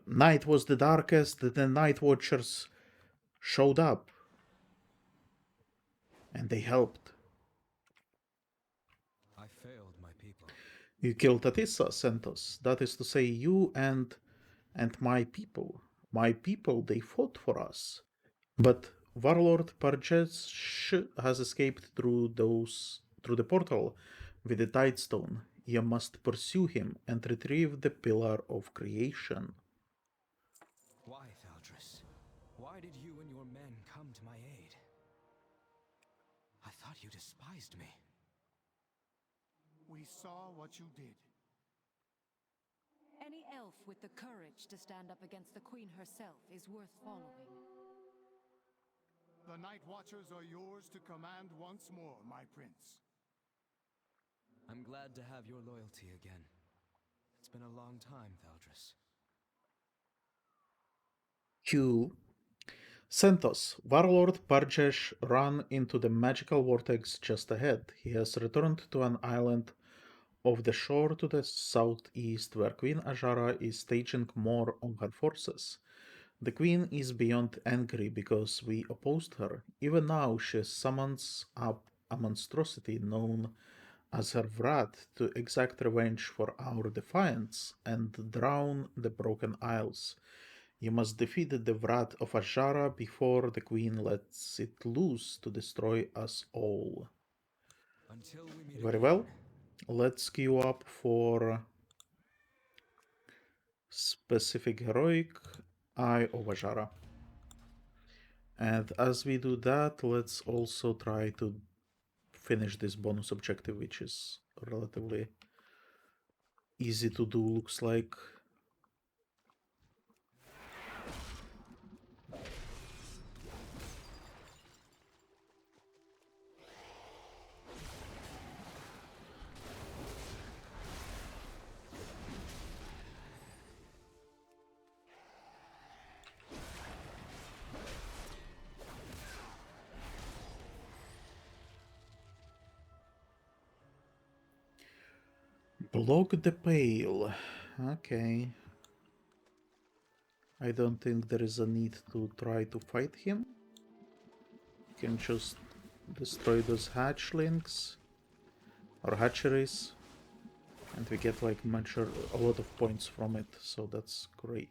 night was the darkest, the Night Watchers showed up. And they helped. I failed my people. You killed Atissa, Santos. That is to say, you and my people. My people, they fought for us. But Warlord Parjesh has escaped through the portal with the Tidestone. You must pursue him and retrieve the Pillar of Creation. Why, Thaldris? Why did you and your men come to my aid? I thought you despised me. We saw what you did. Any elf with the courage to stand up against the Queen herself is worth following. The Night Watchers are yours to command once more, my prince. I'm glad to have your loyalty again. It's been a long time, Valdris. Q. Sentos, Warlord Parjesh ran into the magical vortex just ahead. He has returned to an island off the shore to the southeast where Queen Azshara is staging more on her forces. The Queen is beyond angry because we opposed her. Even now she summons up a monstrosity known as her Wrath to exact revenge for our defiance and drown the Broken Isles. You must defeat the Wrath of Azshara before the Queen lets it loose to destroy us all. Until we meet Very again. well. Let's queue up for specific heroic Eye of Azshara. And as we do that, let's also try to finish this bonus objective, which is relatively easy to do, looks like. Block the Pale. Okay. I don't think there is a need to try to fight him. You can just destroy those hatchlings or hatcheries, and we get like a lot of points from it, so that's great.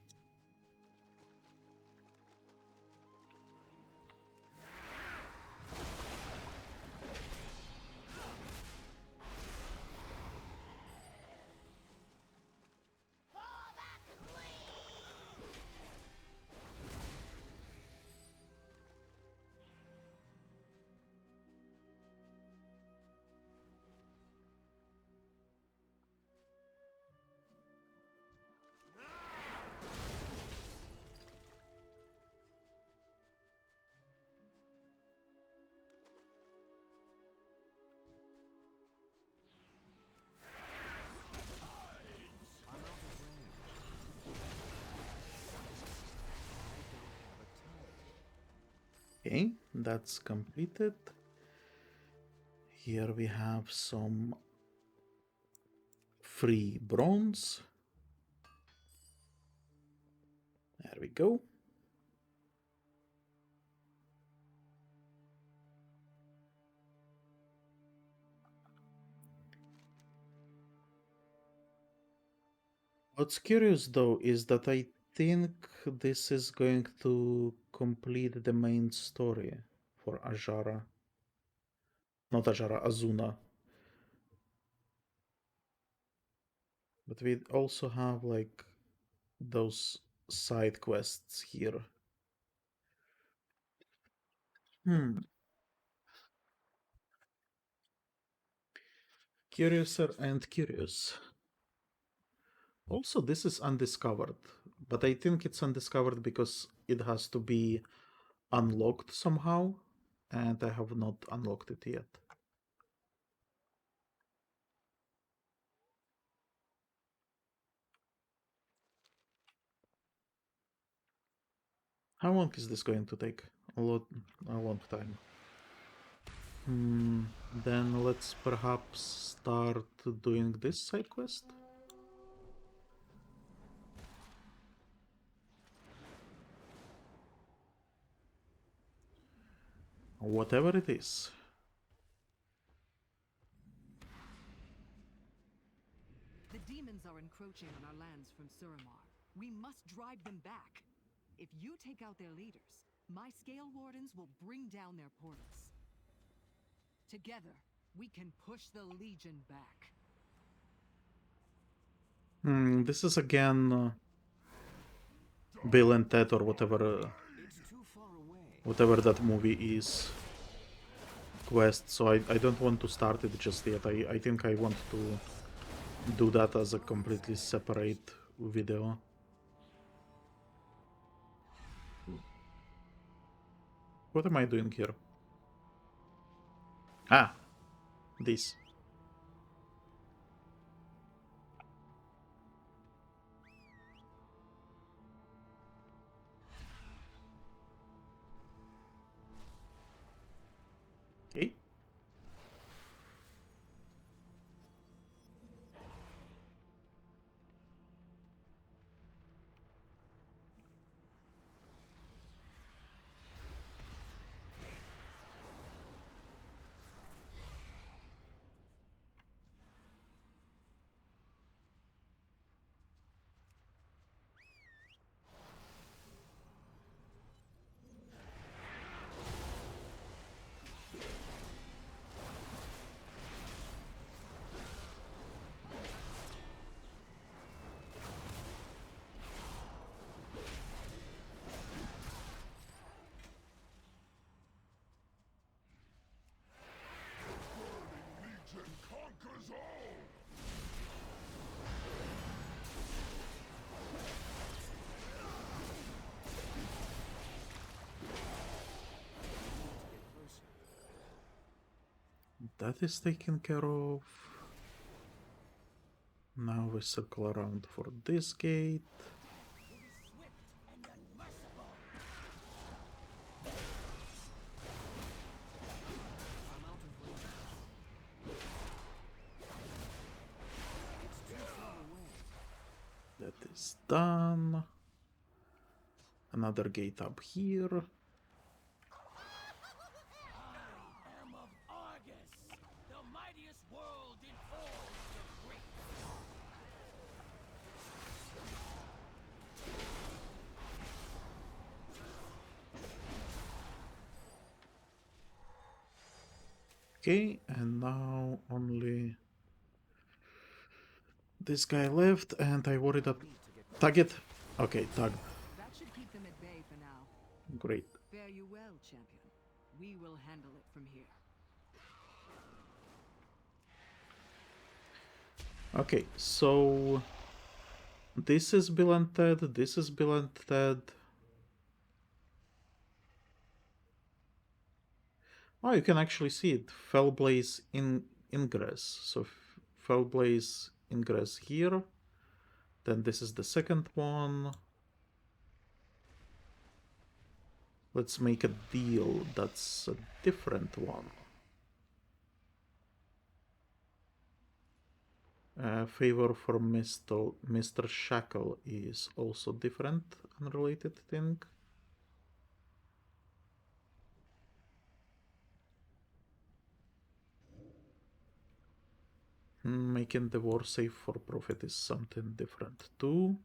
Okay, that's completed. Here we have some free bronze. There we go. What's curious though is that I think this is going to complete the main story for Azshara. Not Azshara, Azsuna. But we also have like those side quests here. Curiouser and curious. Also, this is undiscovered, but I think it's undiscovered because it has to be unlocked somehow, and I have not unlocked it yet. How long is this going to take? A long time. Then let's perhaps start doing this side quest. Whatever it is. The demons are encroaching on our lands from Suramar. We must drive them back. If you take out their leaders, my scale wardens will bring down their portals. Together, we can push the Legion back. This is again Bill and Ted or whatever, It's too far away. whatever that movie is. quest, so I don't want to start it just yet. I think I want to do that as a completely separate video. What am I doing here? Ah, this. Okay. Legion conquers all! That is taken care of. Now we circle around for this gate. That is done. Another gate up here. Okay, and now only this guy left, and I worried that... Tag it? Okay, tag. That should keep them at bay for now. Great. Fare you well, champion. We will handle it from here. Okay, so... This is Bill and Ted, this is Bill and Ted. Oh, you can actually see it. Fellblaze ingress. So Fellblaze ingress here. Then this is the second one. Let's make a deal. That's a different one. Favor for Mr. Shackle is also different, unrelated thing. Making the war safe for profit is something different too.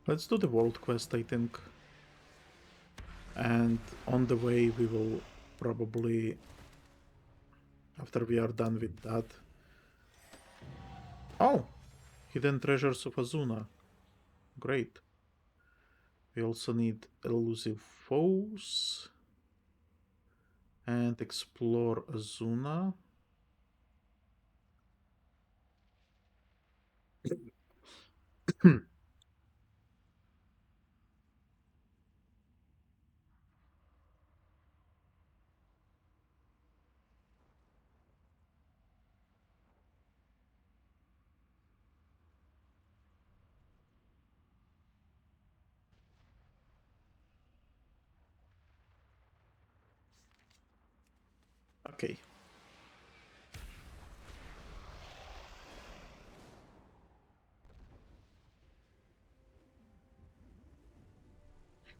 Let's do the world quest, I think. And on the way we will probably, after we are done with that... Oh! Hidden Treasures of Azsuna. Great. We also need Elusive Foes. And explore Azsuna. Okay.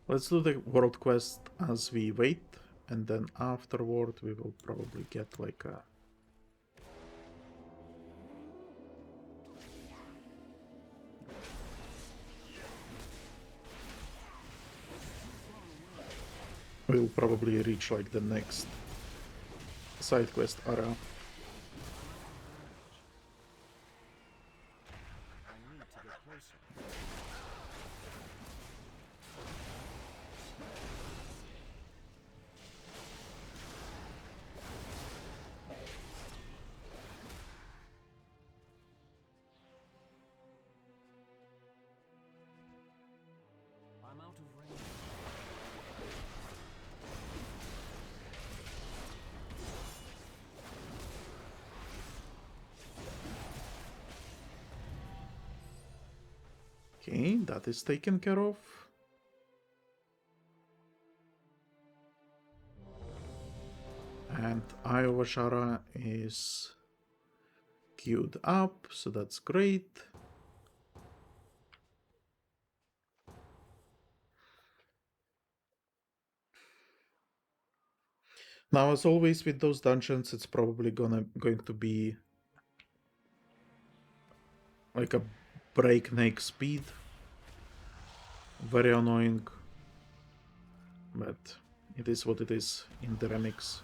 Let's do the world quest as we wait, and then afterward we will probably get like a... We'll probably reach like the next side quest area. I need to get closer. I'm out of range. Okay, that is taken care of. And Eye of Azshara is queued up, so that's great. Now, as always with those dungeons, it's probably going to be like a breakneck speed. Very annoying, but it is what it is in the remix.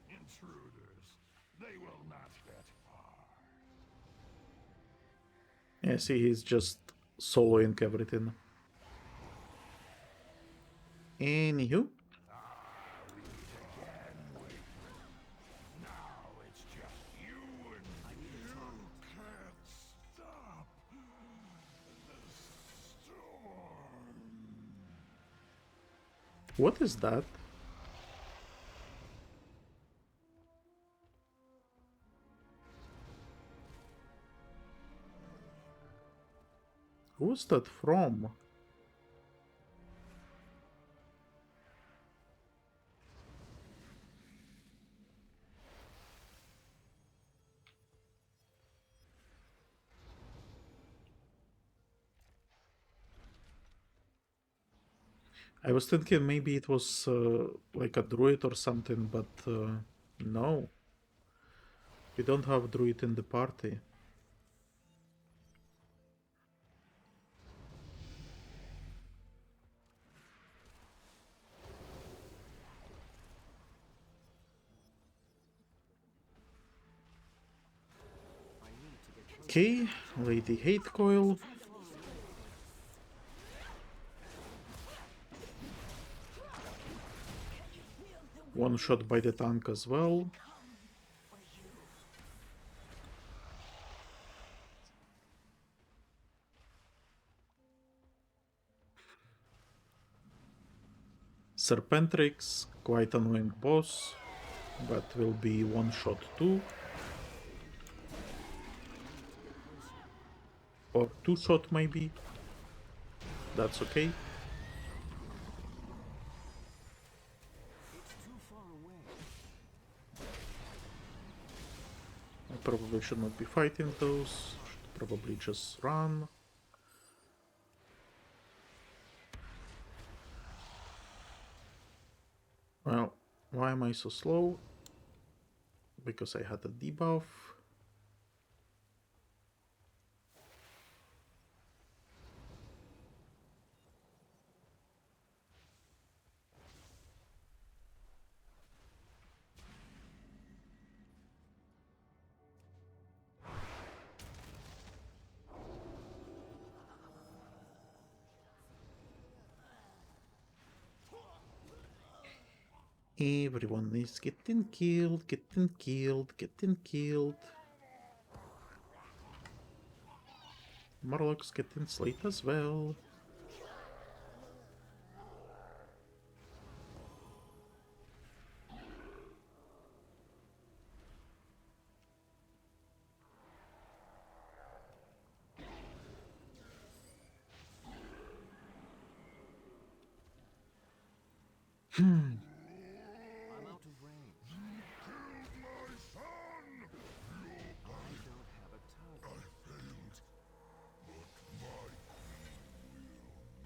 Intruders, they will not get far. Yeah, see, he's just soloing everything. Anywho, We meet again, Wakeman. Now it's just you and me. You can't stop the storm. what is that? Who's that from? I was thinking maybe it was like a druid or something, but no. We don't have druid in the party. I need to get closer. Okay, Lady Hate Coil. One shot by the tank as well. Serpentrix, quite annoying boss, but will be one shot too. Or two shot maybe. That's okay. It's too far away. I probably should not be fighting those. Should probably just run. Well, why am I so slow? Because I had a debuff. Everyone is getting killed, getting killed, getting killed. Murloc's getting slayed as well. I'm out of range. Killed my son! I don't have a target. Failed, but my queen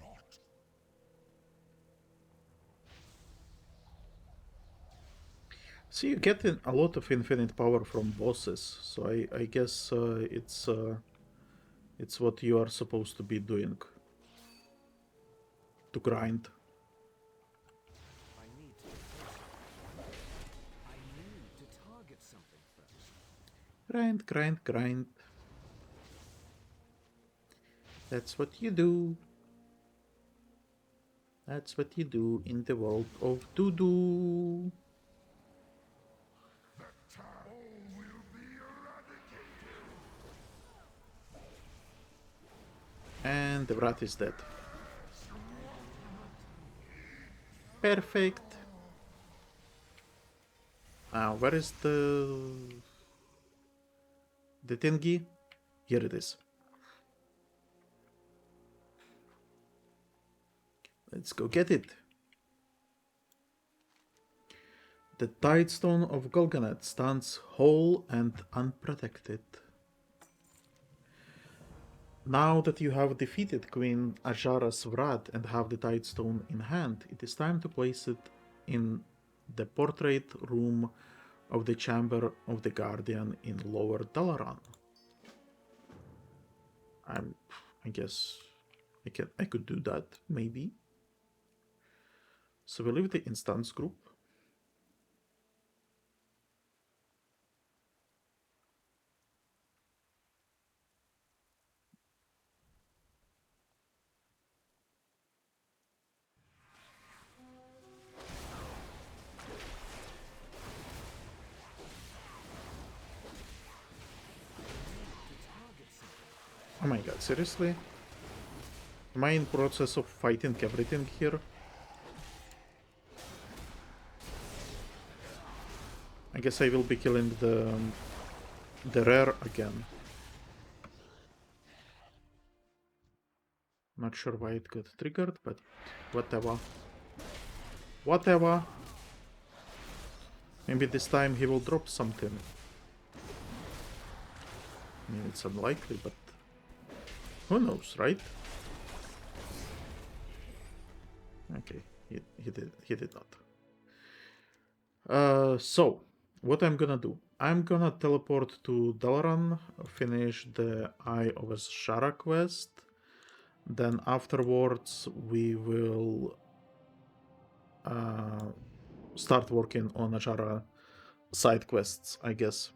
will not. See, you get a lot of infinite power from bosses, so I guess it's what you are supposed to be doing. To grind. I need to get closer. I need to target something first. Grind, grind, grind. That's what you do. That's what you do in the world of doo-doo. And the rat is dead. Perfect. Now, where is the thingy? Here it is. Let's go get it. The Tidestone of Golganneth stands whole and unprotected. Now that you have defeated Queen Azshara's wrath and have the Tidestone in hand, it is time to place it in the portrait room of the Chamber of the Guardian in Lower Dalaran. I guess I could do that, maybe. So we leave the instance group. Oh my god, seriously? Am I in process of fighting everything here? I guess I will be killing the rare again. Not sure why it got triggered, but whatever. Whatever. Maybe this time he will drop something. I mean, it's unlikely, but who knows, right? Okay, he did not. So what I'm gonna do? I'm gonna teleport to Dalaran, finish the Eye of Azshara quest. Then afterwards we will start working on Azshara side quests, I guess.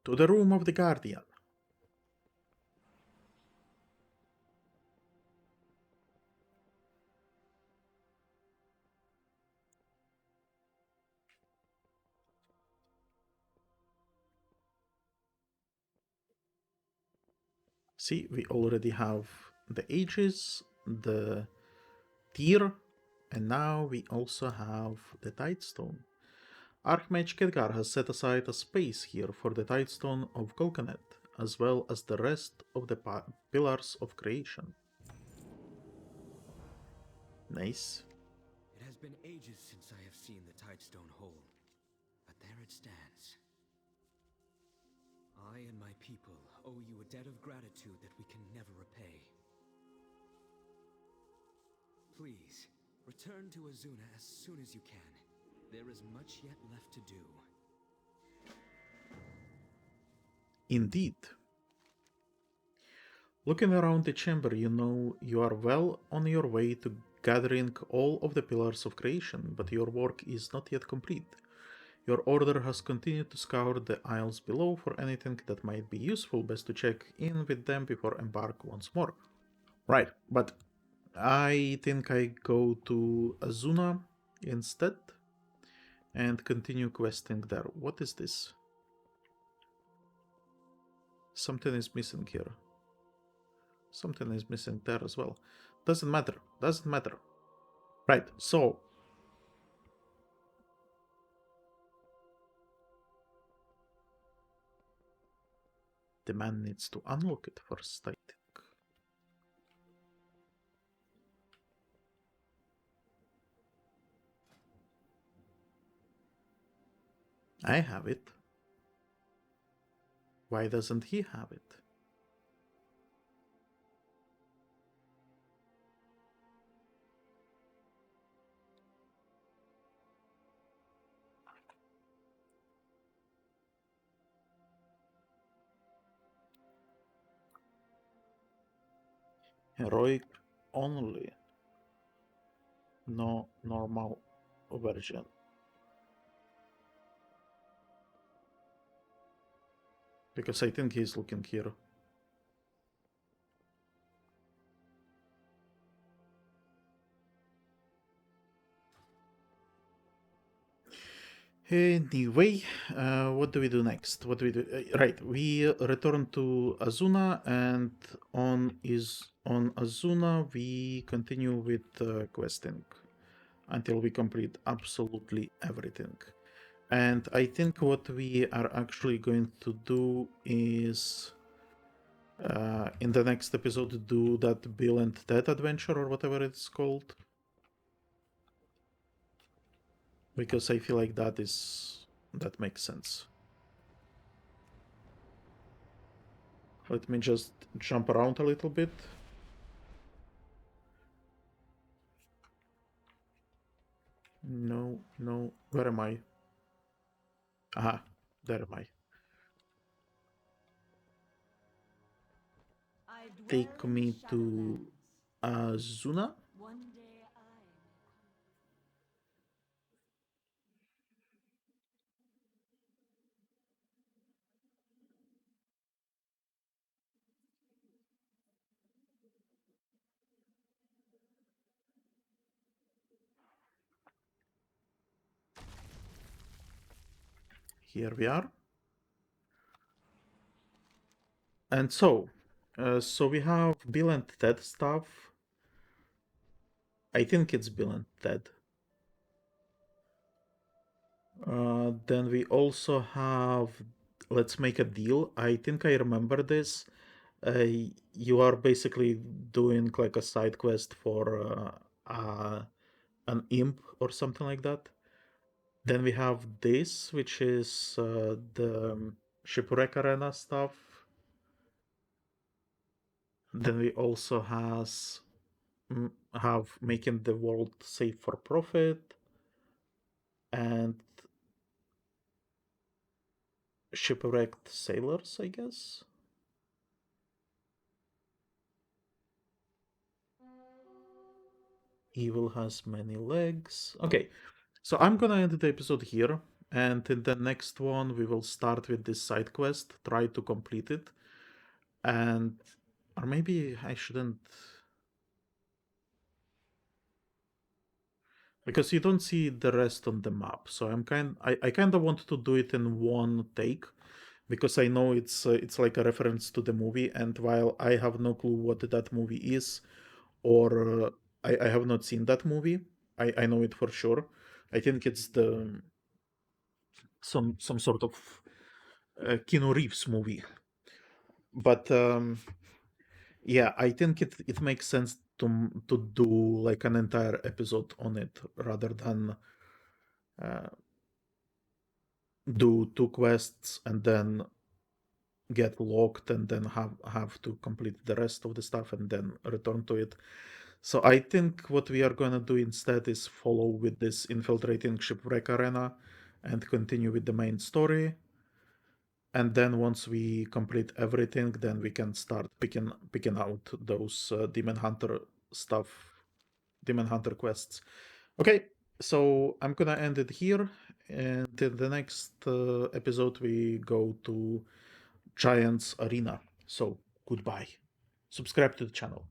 To the room of the Guardian. See, we already have the ages, the tier, and now we also have the Tidestone. Archmage Khedgar has set aside a space here for the Tidestone of Golganneth, as well as the rest of the Pillars of Creation. Nice. It has been ages since I have seen the Tidestone whole, but there it stands. I and my people owe you a debt of gratitude that we can never repay. Please, return to Azsuna as soon as you can. There is much yet left to do. Indeed. Looking around the chamber, you know you are well on your way to gathering all of the Pillars of Creation, but your work is not yet complete. Your order has continued to scour the aisles below for anything that might be useful. Best to check in with them before embark once more. Right, but I think I go to Azsuna instead and continue questing there. What is this? Something is missing here. Something is missing there as well. Doesn't matter. Doesn't matter. Right, so the man needs to unlock it first, I think. I have it. Why doesn't he have it? Heroic only. No normal version. Because I think he's looking here. Anyway, what do we do next? What do we do? Right, we return to Azsuna, and on Azsuna we continue with questing until we complete absolutely everything. And I think what we are actually going to do is in the next episode do that Bill and Ted adventure or whatever it's called. Because I feel like that makes sense. Let me just jump around a little bit. No, where am I? Aha, there am I. Take me to Azsuna. One day I Here we are. And so we have Bill and Ted stuff. I think it's Bill and Ted. Then we also have Let's Make a Deal. I think I remember this. You are basically doing like a side quest for an imp or something like that. Then we have this, which is the shipwreck arena stuff. Then we also have making the world safe for profit and shipwrecked sailors, I guess. Evil has many legs. Okay, so I'm gonna end the episode here, and in the next one we will start with this side quest, try to complete it, and or maybe I shouldn't, because you don't see the rest on the map. So I kind of want to do it in one take, because I know it's like a reference to the movie, and while I have no clue what that movie is, or I have not seen that movie, I know it for sure. I think it's the some sort of Keanu Reeves movie, but yeah, I think it makes sense to do like an entire episode on it rather than uh, do two quests and then get locked and then have to complete the rest of the stuff and then return to it. So I think what we are gonna do instead is follow with this infiltrating shipwreck arena and continue with the main story. And then once we complete everything, then we can start picking out those demon hunter stuff, demon hunter quests. Okay, so I'm gonna end it here, and in the next episode we go to Giants Arena. So goodbye. Subscribe to the channel.